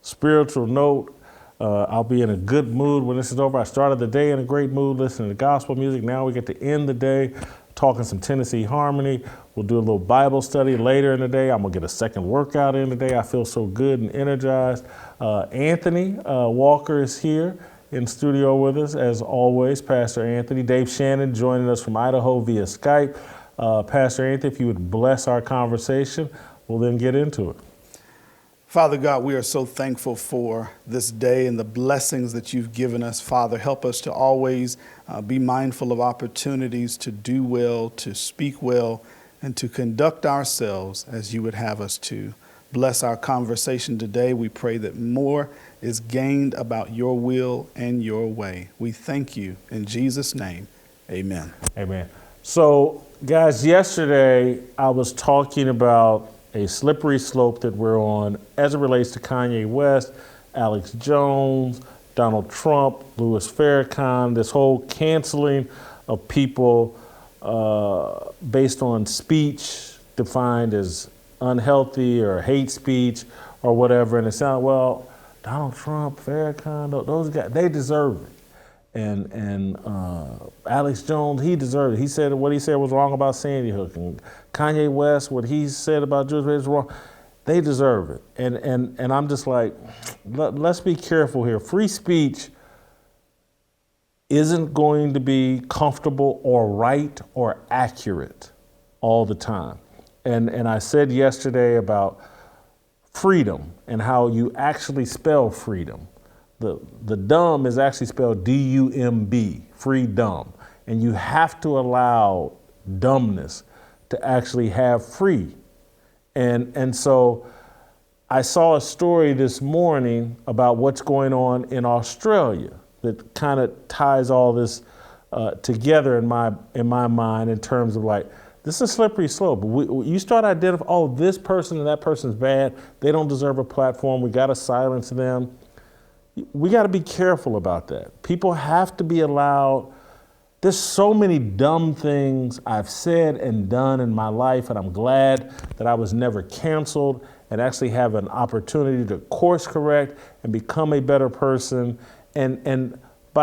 spiritual note. I'll be in a good mood when this is over. I started the day in a great mood listening to gospel music. Now we get to end the day talking some Tennessee Harmony. We'll do a little Bible study later in the day. I'm going to get a second workout in today. I feel so good and energized. Anthony Walker is here in studio with us, as always, Pastor Anthony. Dave Shannon joining us from Idaho via Skype. Pastor Anthony, if you would bless our conversation, we'll then get into it. Father God, we are so thankful for this day and the blessings that you've given us. Father, help us to always be mindful of opportunities to do well, to speak well, and to conduct ourselves as you would have us to. Bless our conversation today. We pray that more is gained about your will and your way. We thank you in Jesus' name. Amen. Amen. So, guys, yesterday I was talking about a slippery slope that we're on as it relates to Kanye West, Alex Jones, Donald Trump, Louis Farrakhan, this whole canceling of people based on speech defined as unhealthy or hate speech or whatever. And it sounded, well, Donald Trump, Farrakhan, those guys, they deserve it. And Alex Jones, he deserved it. He said what he said was wrong about Sandy Hook. And Kanye West, what he said about Jewish is wrong. They deserve it. And I'm just like, let's be careful here. Free speech isn't going to be comfortable or right or accurate all the time. And I said yesterday about freedom and how you actually spell freedom. The dumb is actually spelled D-U-M-B, freedom. And you have to allow dumbness to actually have free. And so I saw a story this morning about what's going on in Australia that kind of ties all this together in my mind in terms of like, this is a slippery slope. You start identifying, oh, this person and that person's bad. They don't deserve a platform. We got to silence them. We got to be careful about that. People have to be allowed. There's so many dumb things I've said and done in my life, and I'm glad that I was never canceled and actually have an opportunity to course correct and become a better person. And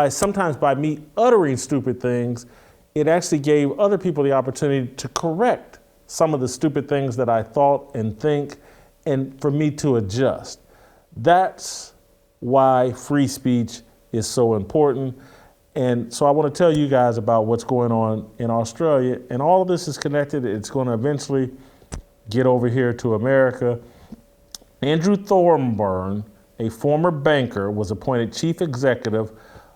sometimes by me uttering stupid things, it actually gave other people the opportunity to correct some of the stupid things that I thought and think, and for me to adjust. That's why free speech is so important. And so I want to tell you guys about what's going on in Australia, and all of this is connected. It's going to eventually get over here to America. Andrew Thorburn, a former banker, was appointed chief executive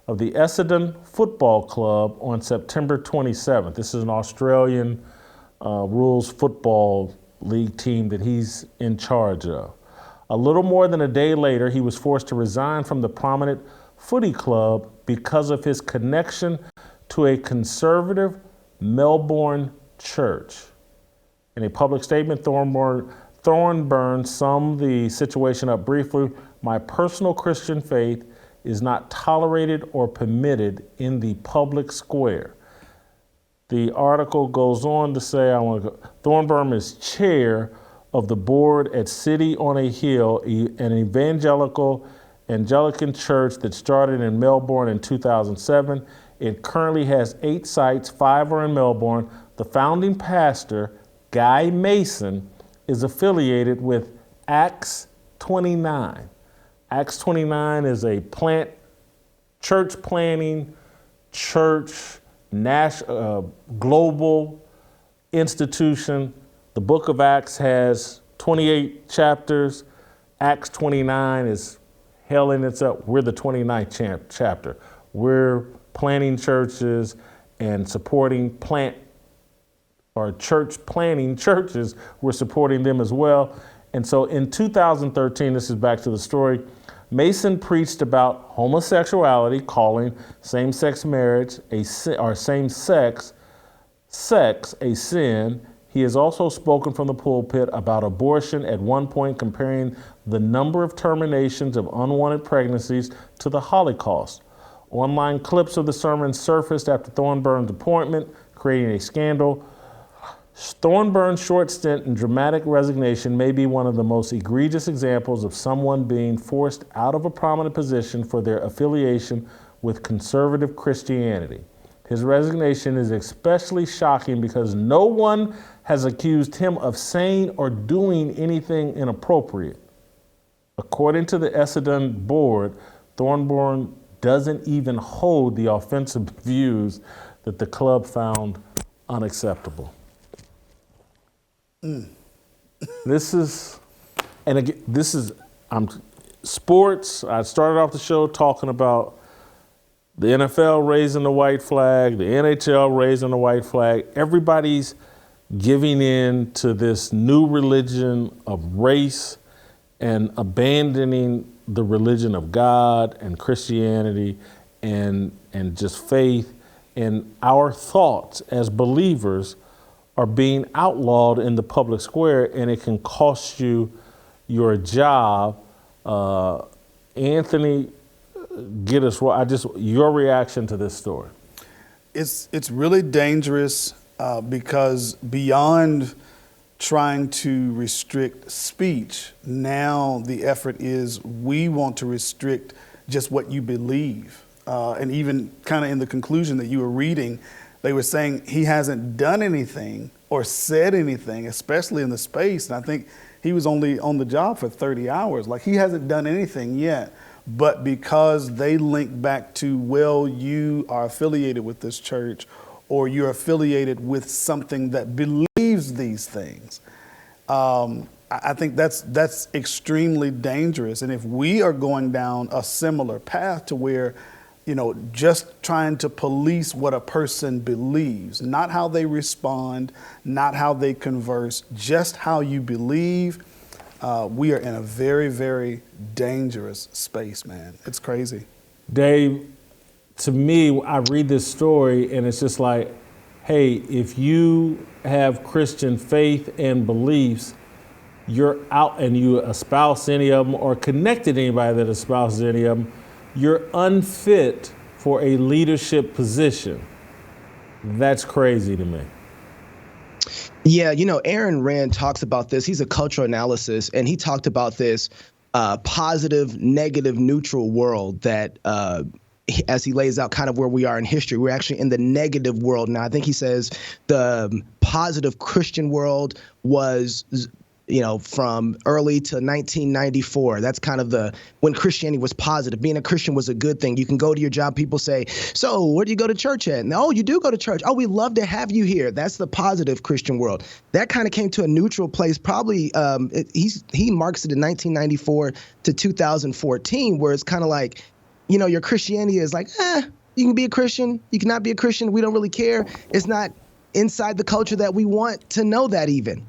of the Essendon Football Club on September 27th. This is an Australian rules football league team that he's in charge of. A little more than a day later, he was forced to resign from the prominent footy club because of his connection to a conservative Melbourne church. In a public statement, Thorburn summed the situation up briefly. My personal Christian faith is not tolerated or permitted in the public square. The article goes on to say, Thorburn is chair of the board at City on a Hill, an evangelical Anglican church that started in Melbourne in 2007. It currently has 8 sites, 5 are in Melbourne. The founding pastor, Guy Mason, is affiliated with Acts 29. Acts 29 is a church planning, global institution. The book of Acts has 28 chapters. Acts 29 is hell in itself. We're the 29th chapter. We're planning churches and supporting church planning churches. We're supporting them as well. And so in 2013, this is back to the story, Mason preached about homosexuality, calling same-sex marriage or same-sex sex a sin. He has also spoken from the pulpit about abortion, at one point comparing the number of terminations of unwanted pregnancies to the Holocaust. Online clips of the sermon surfaced after Thornburn's appointment, creating a scandal. Thornburn's short stint and dramatic resignation may be one of the most egregious examples of someone being forced out of a prominent position for their affiliation with conservative Christianity. His resignation is especially shocking because no one has accused him of saying or doing anything inappropriate. According to the Essendon board, Thornburn doesn't even hold the offensive views that the club found unacceptable. This is sports. I started off the show talking about the NFL raising the white flag, the NHL raising the white flag. Everybody's giving in to this new religion of race and abandoning the religion of God and Christianity and just faith. And our thoughts as believers are being outlawed in the public square, and it can cost you your job. Anthony, get us your reaction to this story. It's really dangerous because beyond trying to restrict speech, now the effort is we want to restrict just what you believe. And even kind of in the conclusion that you were reading, they were saying he hasn't done anything or said anything, especially in the space. And I think he was only on the job for 30 hours. Like, he hasn't done anything yet. but because they link back to, well, you are affiliated with this church or you're affiliated with something that believes these things. I think that's extremely dangerous. And if we are going down a similar path to where, just trying to police what a person believes, not how they respond, not how they converse, just how you believe, we are in a very, very dangerous space, man. It's crazy. Dave, to me, I read this story and it's just like, hey, if you have Christian faith and beliefs, you're out and you espouse any of them or connected to anybody that espouses any of them, you're unfit for a leadership position. That's crazy to me. Yeah, Aaron Rand talks about this. He's a cultural analysis, and he talked about this positive, negative, neutral world that as he lays out kind of where we are in history, we're actually in the negative world now. I think he says the positive Christian world was from early to 1994. That's kind of when Christianity was positive. Being a Christian was a good thing. You can go to your job. People say, so where do you go to church at? And, oh, you do go to church. Oh, we love to have you here. That's the positive Christian world. That kind of came to a neutral place. Probably he marks it in 1994 to 2014, where it's kind of like, your Christianity is like, you can be a Christian. You cannot be a Christian. We don't really care. It's not inside the culture that we want to know that even.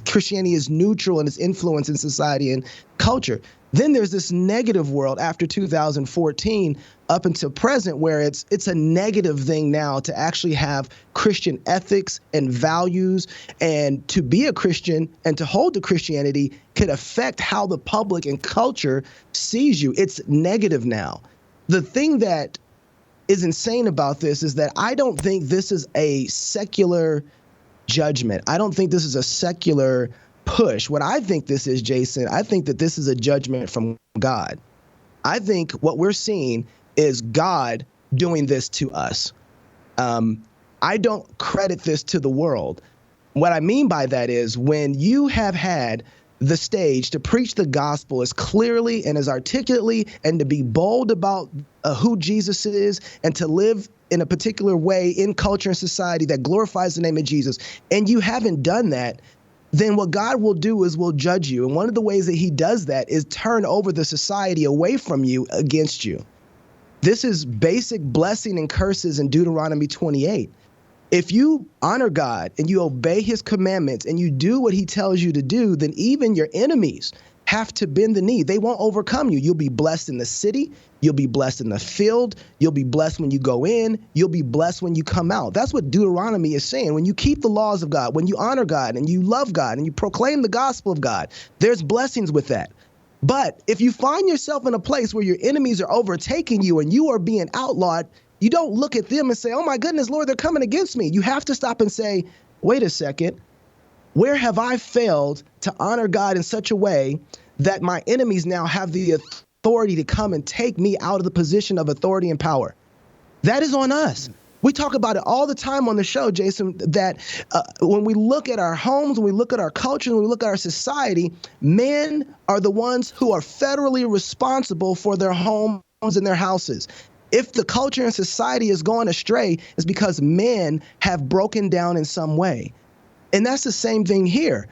Christianity is neutral in its influence in society and culture. Then there's this negative world after 2014 up until present where it's a negative thing now to actually have Christian ethics and values, and to be a Christian and to hold to Christianity could affect how the public and culture sees you. It's negative now. The thing that is insane about this is that I don't think this is a secular judgment. I don't think this is a secular push. What I think this is, Jason, I think that this is a judgment from God. I think what we're seeing is God doing this to us. I don't credit this to the world. What I mean by that is when you have had the stage to preach the gospel as clearly and as articulately and to be bold about who Jesus is and to live in a particular way in culture and society that glorifies the name of Jesus, and you haven't done that, then what God will do is will judge you. And one of the ways that he does that is turn over the society away from you against you. This is basic blessing and curses in Deuteronomy 28. If you honor God and you obey his commandments and you do what he tells you to do, then even your enemies have to bend the knee. They won't overcome you. You'll be blessed in the city. You'll be blessed in the field. You'll be blessed when you go in. You'll be blessed when you come out. That's what Deuteronomy is saying. When you keep the laws of God, when you honor God and you love God and you proclaim the gospel of God, there's blessings with that. But if you find yourself in a place where your enemies are overtaking you and you are being outlawed, you don't look at them and say, oh my goodness, Lord, they're coming against me. You have to stop and say, wait a second. Where have I failed to honor God in such a way that my enemies now have the authority to come and take me out of the position of authority and power? That is on us. We talk about it all the time on the show, Jason, that when we look at our homes, when we look at our culture, when we look at our society, men are the ones who are federally responsible for their homes and their houses. If the culture and society is going astray, it's because men have broken down in some way. And that's the same thing here.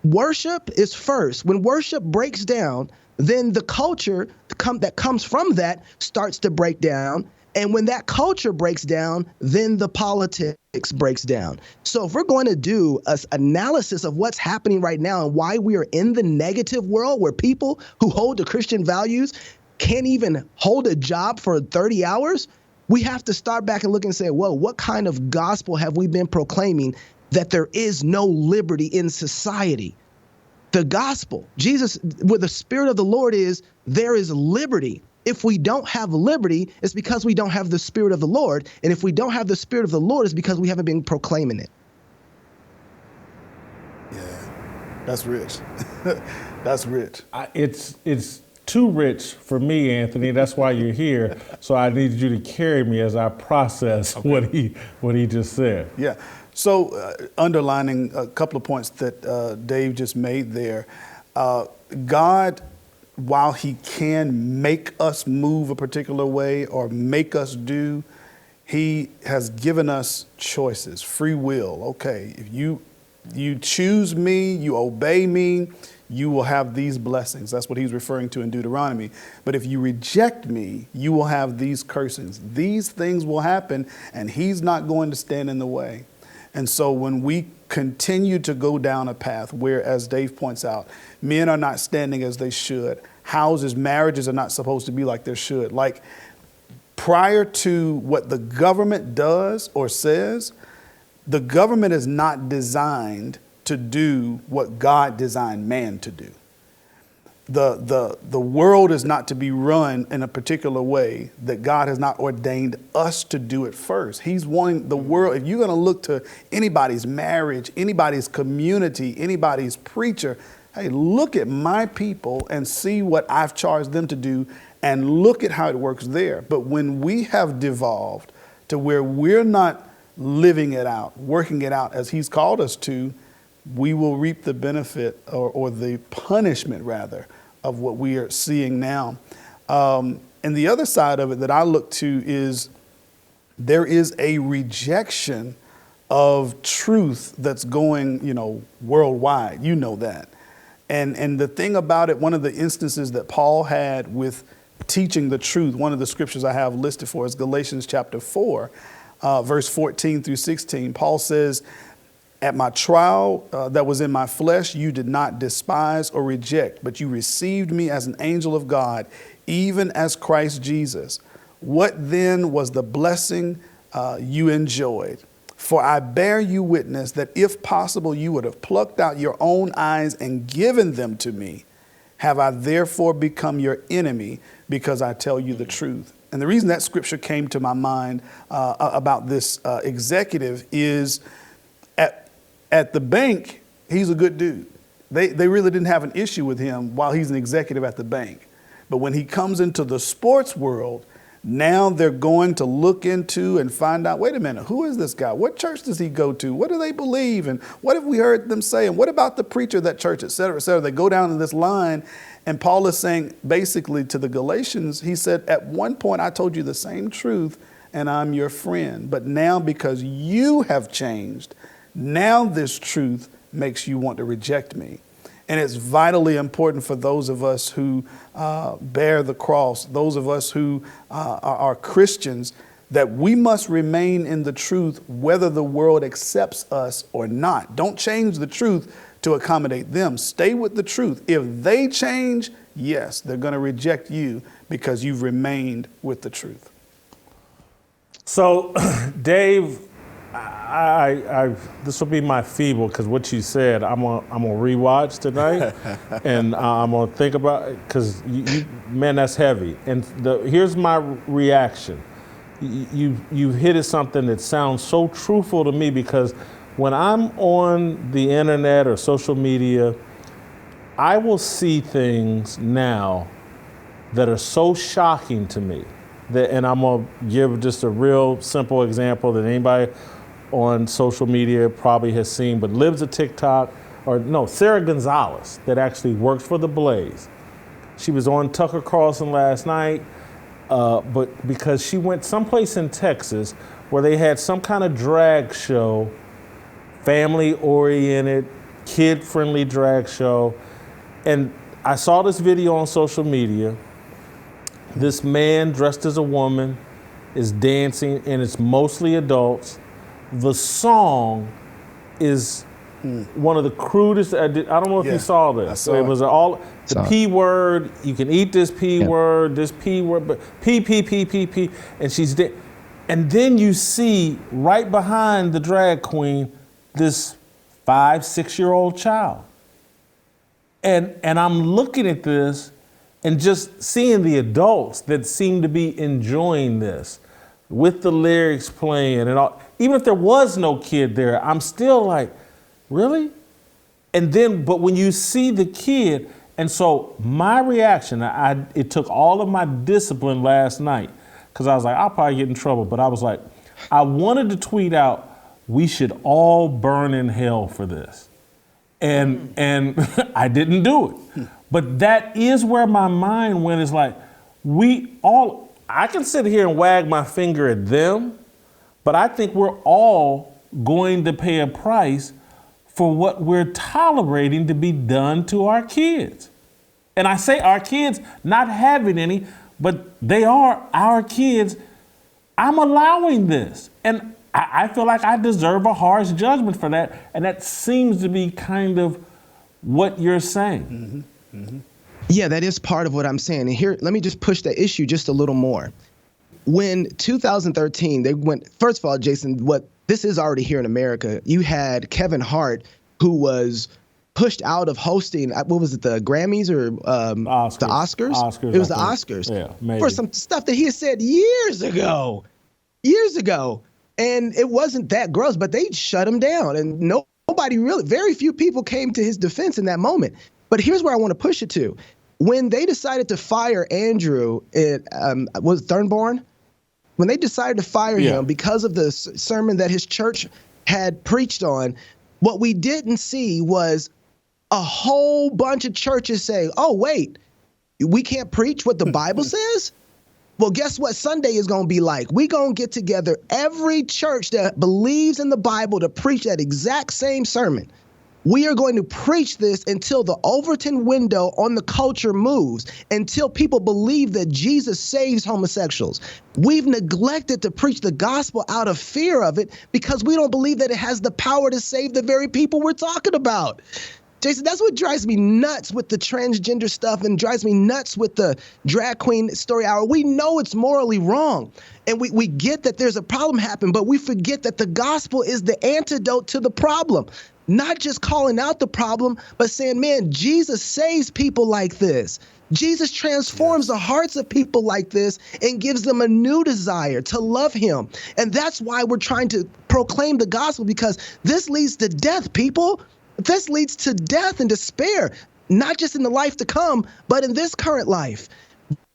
Worship is first. When worship breaks down, then the culture that comes from that starts to break down. And when that culture breaks down, then the politics breaks down. So if we're going to do an analysis of what's happening right now and why we are in the negative world where people who hold to Christian values can't even hold a job for 30 hours, we have to start back and look and say, whoa, what kind of gospel have we been proclaiming that there is no liberty in society? The gospel, Jesus, where the Spirit of the Lord is, there is liberty. If we don't have liberty, it's because we don't have the Spirit of the Lord. And if we don't have the Spirit of the Lord, it's because we haven't been proclaiming it. Yeah, that's rich. That's rich. It's too rich for me, Anthony. That's why you're here. So I need you to carry me as I process what he just said. Yeah. So underlining a couple of points that Dave just made there, God while he can make us move a particular way or make us do, he has given us choices, free will. Okay, if you choose me, you obey me, you will have these blessings. That's what he's referring to in Deuteronomy. But if you reject me, you will have these cursings. These things will happen, and he's not going to stand in the way. And so when we continue to go down a path where, as Dave points out, men are not standing as they should, houses, marriages are not supposed to be like they should. Like prior to what the government does or says, the government is not designed to do what God designed man to do. The world is not to be run in a particular way that God has not ordained us to do it first. He's wanting the world, if you're going to look to anybody's marriage, anybody's community, anybody's preacher, hey, look at my people and see what I've charged them to do and look at how it works there. But when we have devolved to where we're not living it out, working it out as he's called us to, we will reap the benefit or the punishment rather of what we are seeing now. And the other side of it that I look to is there is a rejection of truth that's going, worldwide. You know that. And the thing about it, one of the instances that Paul had with teaching the truth, one of the scriptures I have listed for is Galatians chapter 4, verse 14 through 16. Paul says, at my trial that was in my flesh, you did not despise or reject, but you received me as an angel of God, even as Christ Jesus. What then was the blessing you enjoyed? For I bear you witness that if possible, you would have plucked out your own eyes and given them to me. Have I therefore become your enemy because I tell you the truth? And the reason that scripture came to my mind about this executive is at the bank, he's a good dude. They really didn't have an issue with him while he's an executive at the bank. But when he comes into the sports world, now they're going to look into and find out, wait a minute, who is this guy? What church does he go to? What do they believe? And what have we heard them say? And what about the preacher of that church, et cetera, et cetera? They go down in this line. And Paul is saying basically to the Galatians, he said, at one point I told you the same truth and I'm your friend. But now because you have changed, now this truth makes you want to reject me. And it's vitally important for those of us who bear the cross, those of us who are Christians, that we must remain in the truth whether the world accepts us or not. Don't change the truth to accommodate them. Stay with the truth. If they change, yes, they're going to reject you because you've remained with the truth. So, Dave, I this will be my feeble because what you said, I'm gonna rewatch tonight, and I'm gonna think about it because man, that's heavy. And here's my reaction. You hit at something that sounds so truthful to me because when I'm on the internet or social media, I will see things now that are so shocking to me. And I'm gonna give just a real simple example that anybody on social media probably has seen, but lives a TikTok, Sarah Gonzalez that actually works for The Blaze. She was on Tucker Carlson last night, but because she went someplace in Texas where they had some kind of drag show, family-oriented, kid-friendly drag show. And I saw this video on social media. This man dressed as a woman is dancing, and it's mostly adults. The song is one of the crudest. I don't know if you saw this. It was all the P word. You can eat this P word, this P word, but P. And she's and then you see right behind the drag queen this 5-6-year-old child. And I'm looking at this and just seeing the adults that seem to be enjoying this with the lyrics playing and all. Even if there was no kid there, I'm still like, really? And then, but when you see the kid, and so my reaction, it took all of my discipline last night, because I was like, I'll probably get in trouble, but I was like, I wanted to tweet out, we should all burn in hell for this. And I didn't do it. But that is where my mind went. Is like, I can sit here and wag my finger at them, but I think we're all going to pay a price for what we're tolerating to be done to our kids. And I say our kids, not having any, but they are our kids. I'm allowing this. And I feel like I deserve a harsh judgment for that. And that seems to be kind of what you're saying. Mm-hmm. Mm-hmm. Yeah, that is part of what I'm saying. And here, let me just push the issue just a little more. When 2013, they went, first of all, Jason, this is already here in America. You had Kevin Hart, who was pushed out of hosting, what was it, the Grammys or Oscars. The Oscars? Oscars? It was the Oscars. Yeah, maybe. For some stuff that he had said years ago. And it wasn't that gross, but they shut him down. And nobody really, very few people came to his defense in that moment. But here's where I want to push it to. When they decided to fire Andrew, was Thornborn? When they decided to fire him because of the sermon that his church had preached on, what we didn't see was a whole bunch of churches saying, oh, wait, we can't preach what the Bible says? Well, guess what Sunday is going to be like? We're going to get together every church that believes in the Bible to preach that exact same sermon. We are going to preach this until the Overton window on the culture moves, until people believe that Jesus saves homosexuals. We've neglected to preach the gospel out of fear of it because we don't believe that it has the power to save the very people we're talking about. Jason, that's what drives me nuts with the transgender stuff and drives me nuts with the drag queen story hour. We know it's morally wrong. And we get that there's a problem happening, but we forget that the gospel is the antidote to the problem. Not just calling out the problem, but saying, man, Jesus saves people like this. Jesus transforms the hearts of people like this and gives them a new desire to love him. And that's why we're trying to proclaim the gospel, because this leads to death, people. This leads to death and despair, not just in the life to come, but in this current life.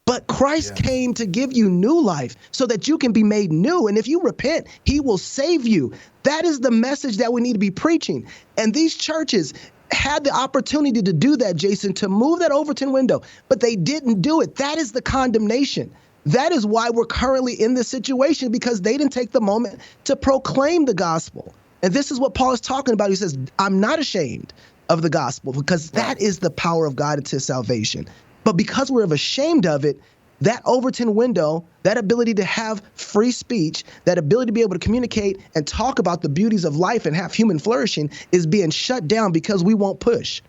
But Christ came to give you new life so that you can be made new. And if you repent, he will save you. That is the message that we need to be preaching. And these churches had the opportunity to do that, Jason, to move that Overton window, but they didn't do it. That is the condemnation. That is why we're currently in this situation, because they didn't take the moment to proclaim the gospel. And this is what Paul is talking about. He says, I'm not ashamed of the gospel, because that is the power of God into salvation. But because we're ashamed of it, that Overton window, that ability to have free speech, that ability to be able to communicate and talk about the beauties of life and have human flourishing is being shut down because we won't push.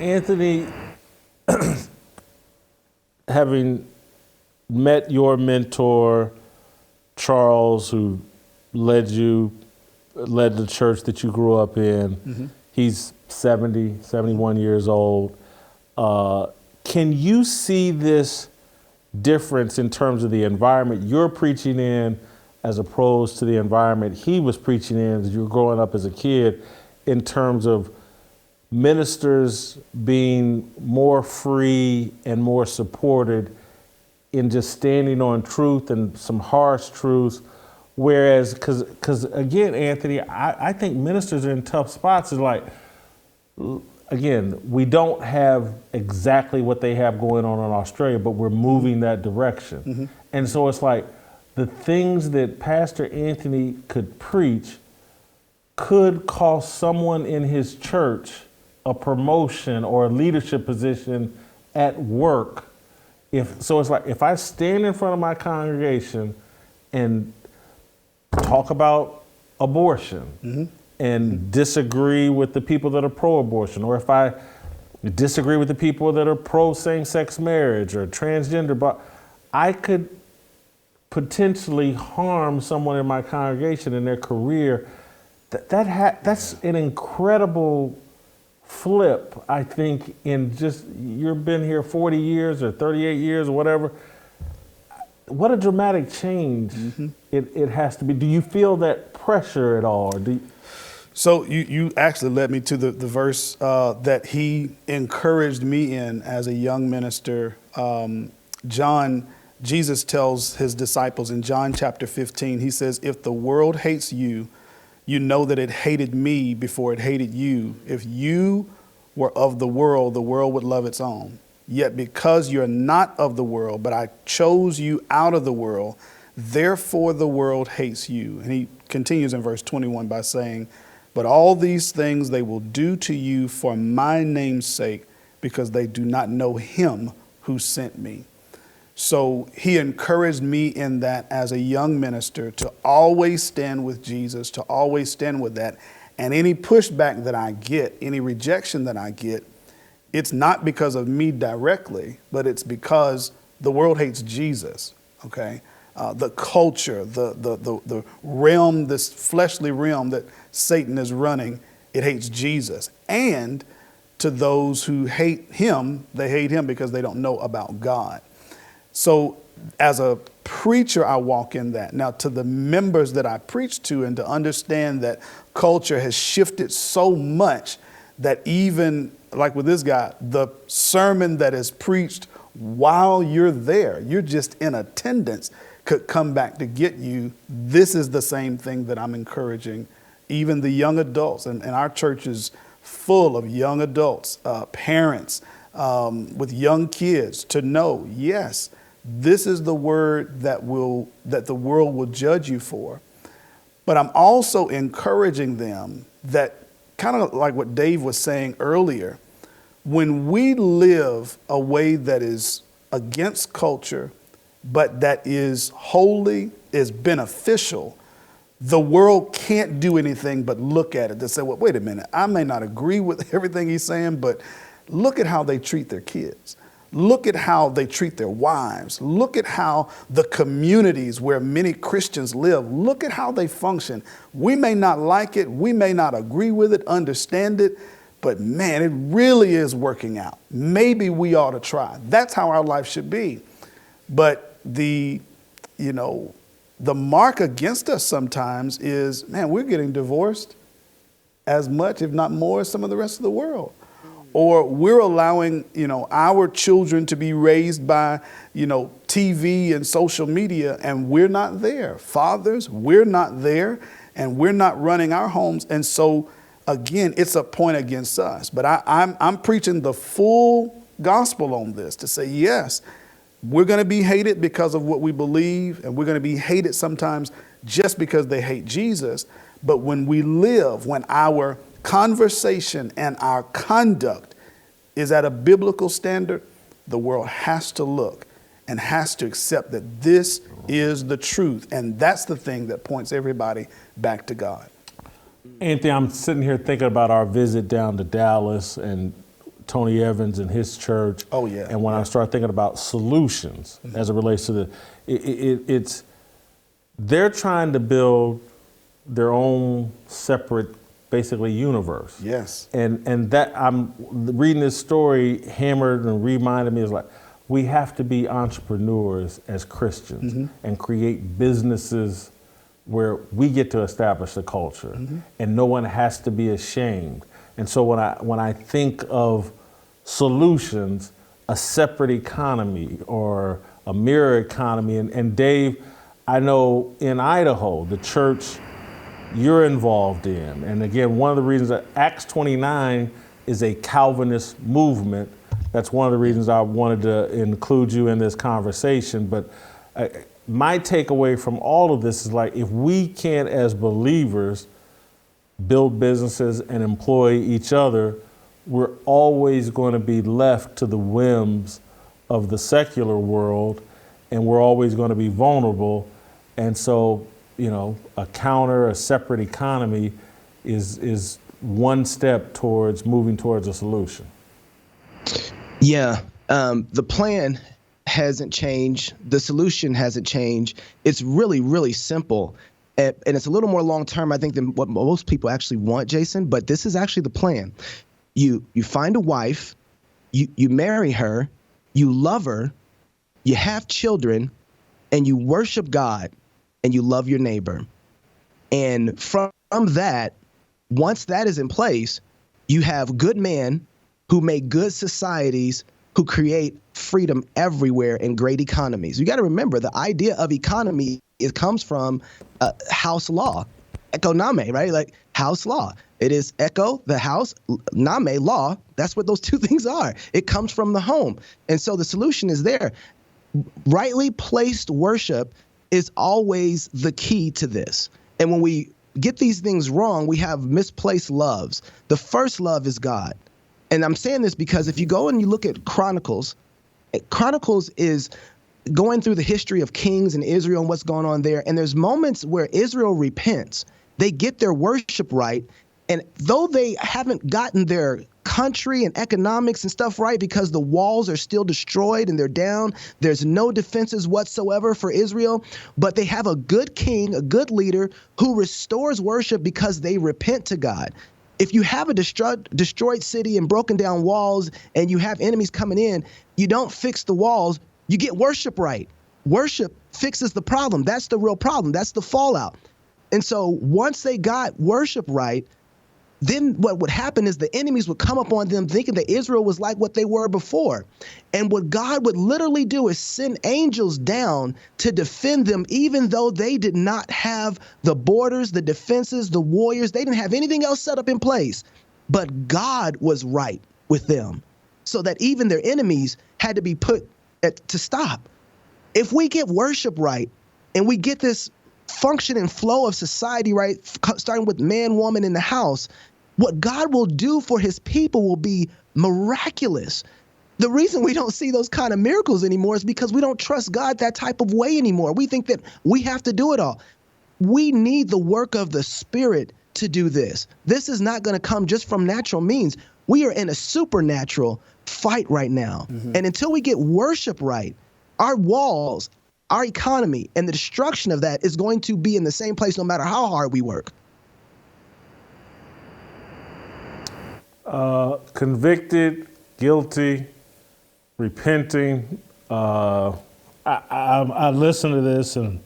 Anthony, having met your mentor, Charles, who led the church that you grew up in, he's 71 years old. Can you see this difference in terms of the environment you're preaching in as opposed to the environment he was preaching in as you were growing up as a kid, in terms of ministers being more free and more supported in just standing on truth and some harsh truths? Whereas, because again, Anthony, I think ministers are in tough spots. It's like, again, we don't have exactly what they have going on in Australia, but we're moving that direction. And so it's like the things that Pastor Anthony could preach could cost someone in his church a promotion or a leadership position at work. So it's like, if I stand in front of my congregation and talk about abortion, and disagree with the people that are pro-abortion, or if I disagree with the people that are pro-same-sex marriage or transgender, but I could potentially harm someone in my congregation in their career. That's an incredible flip, I think, in just, you've been here 40 years or 38 years or whatever. What a dramatic change it has to be. Do you feel that pressure at all? So you actually led me to the verse that he encouraged me in as a young minister. Jesus tells his disciples in John chapter 15, he says, if the world hates you, you know that it hated me before it hated you. If you were of the world would love its own. Yet because you're not of the world, but I chose you out of the world, therefore the world hates you. And he continues in verse 21 by saying, but all these things they will do to you for my name's sake, because they do not know him who sent me. So he encouraged me in that as a young minister to always stand with Jesus, to always stand with that. And any pushback that I get, any rejection that I get, it's not because of me directly, but it's because the world hates Jesus, okay? The culture, the realm, this fleshly realm that Satan is running, it hates Jesus. And to those who hate him, they hate him because they don't know about God. So as a preacher, I walk in that. Now, to the members that I preach to, and to understand that culture has shifted so much that even like with this guy, the sermon that is preached while you're there, you're just in attendance, could come back to get you. This is the same thing that I'm encouraging even the young adults. And our church is full of young adults, parents with young kids, to know, yes, this is the word that the world will judge you for. But I'm also encouraging them that, kind of like what Dave was saying earlier, when we live a way that is against culture, but that is holy, is beneficial, the world can't do anything but look at it to say, well, wait a minute, I may not agree with everything he's saying, but look at how they treat their kids. Look at how they treat their wives. Look at how the communities where many Christians live, look at how they function. We may not like it. We may not agree with it, understand it, but man, it really is working out. Maybe we ought to try. That's how our life should be. But the mark against us sometimes is, man, we're getting divorced as much, if not more, as some of the rest of the world. Or we're allowing, our children to be raised by, TV and social media, and we're not there. Fathers, we're not there, and we're not running our homes. And so, again, it's a point against us. But I'm preaching the full gospel on this to say, yes, we're going to be hated because of what we believe, and we're going to be hated sometimes just because they hate Jesus. But when we live, when our conversation and our conduct is at a biblical standard, the world has to look and has to accept that this is the truth. And that's the thing that points everybody back to God. Anthony, I'm sitting here thinking about our visit down to Dallas and Tony Evans and his church. Oh, yeah. And when I start thinking about solutions as it relates to it's they're trying to build their own separate, basically, universe. Yes. And that, I'm reading this story hammered and reminded me, is like, we have to be entrepreneurs as Christians and create businesses where we get to establish the culture and no one has to be ashamed. And so when I think of solutions, a separate economy or a mirror economy, and Dave, I know in Idaho, the church you're involved in, and again, one of the reasons that Acts 29 is a Calvinist movement, that's one of the reasons I wanted to include you in this conversation. But my takeaway from all of this is, like, if we can't, as believers, build businesses and employ each other, we're always going to be left to the whims of the secular world, and we're always going to be vulnerable. And so, a separate economy is one step towards moving towards a solution. Yeah, the plan hasn't changed. The solution hasn't changed. It's really, really simple. And it's a little more long term, I think, than what most people actually want, Jason. But this is actually the plan. You find a wife, you marry her, you love her, you have children, and you worship God, and you love your neighbor. And from that, once that is in place, you have good men who make good societies, who create freedom everywhere and great economies. You got to remember, the idea of economy, it comes from house law, ekonome, right? Like house law. It is echo, the house, name, law. That's what those two things are. It comes from the home. And so the solution is there. Rightly placed worship is always the key to this. And when we get these things wrong, we have misplaced loves. The first love is God. And I'm saying this because if you go and you look at Chronicles is going through the history of kings in Israel and what's going on there. And there's moments where Israel repents. They get their worship right. And though they haven't gotten their country and economics and stuff right because the walls are still destroyed and they're down, there's no defenses whatsoever for Israel, but they have a good king, a good leader who restores worship because they repent to God. If you have a destroyed city and broken down walls and you have enemies coming in, you don't fix the walls, you get worship right. Worship fixes the problem. That's the real problem. That's the fallout. And so once they got worship right, then what would happen is the enemies would come up on them thinking that Israel was like what they were before. And what God would literally do is send angels down to defend them, even though they did not have the borders, the defenses, the warriors. They didn't have anything else set up in place. But God was right with them so that even their enemies had to be put to stop. If we get worship right and we get this function and flow of society right, starting with man, woman in the house, what God will do for his people will be miraculous. The reason we don't see those kind of miracles anymore is because we don't trust God that type of way anymore. We think that we have to do it all. We need the work of the Spirit to do this. This is not going to come just from natural means. We are in a supernatural fight right now. Mm-hmm. And until we get worship right, our walls, our economy, and the destruction of that is going to be in the same place no matter how hard we work. Convicted, guilty, repenting. I listen to this and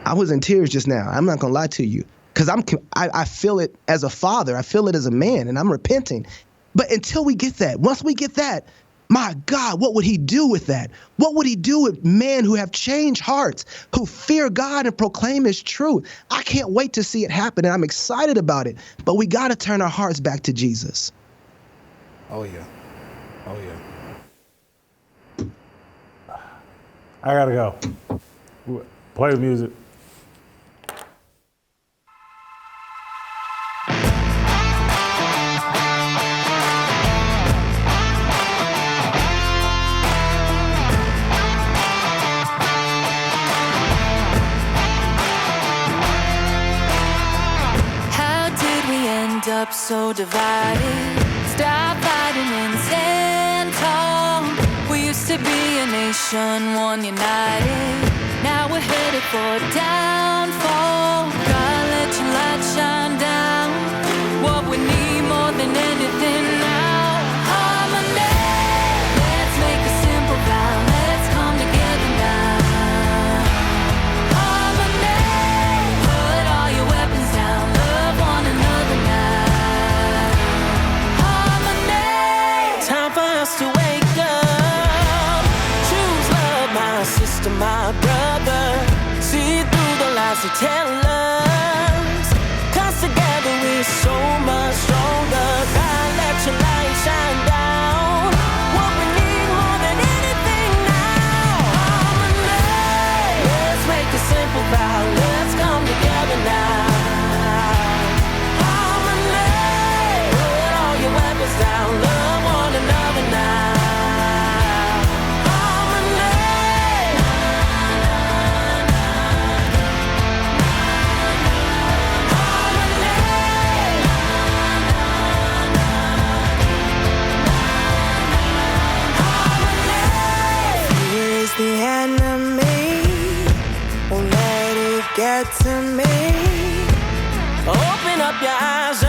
I was in tears just now. I'm not gonna lie to you, because I feel it as a father. I feel it as a man, and I'm repenting. But until we get that, once we get that, my God, what would he do with that? What would he do with men who have changed hearts, who fear God and proclaim his truth? I can't wait to see it happen, and I'm excited about it. But we got to turn our hearts back to Jesus. Oh, yeah. Oh, yeah. I got to go. Play the music. Up so divided, stop fighting and stand tall. We used to be a nation, one united. Now we're headed for downfall. God, let your light shine down. What we need more than anything now, harmony. Let's make a simple vow. Let's come together now. Harmony. Put all your weapons down. Love one another now. To wake up, choose love, my sister, my brother. See through the lies they tell us, 'cause together we're so much stronger. God, let your light shine down. What we need more than anything now, harmony. Let's make a simple vow. Let's come together now. Harmony. Put all your weapons down. Love one another now. The enemy won't let it get to me. Open up your eyes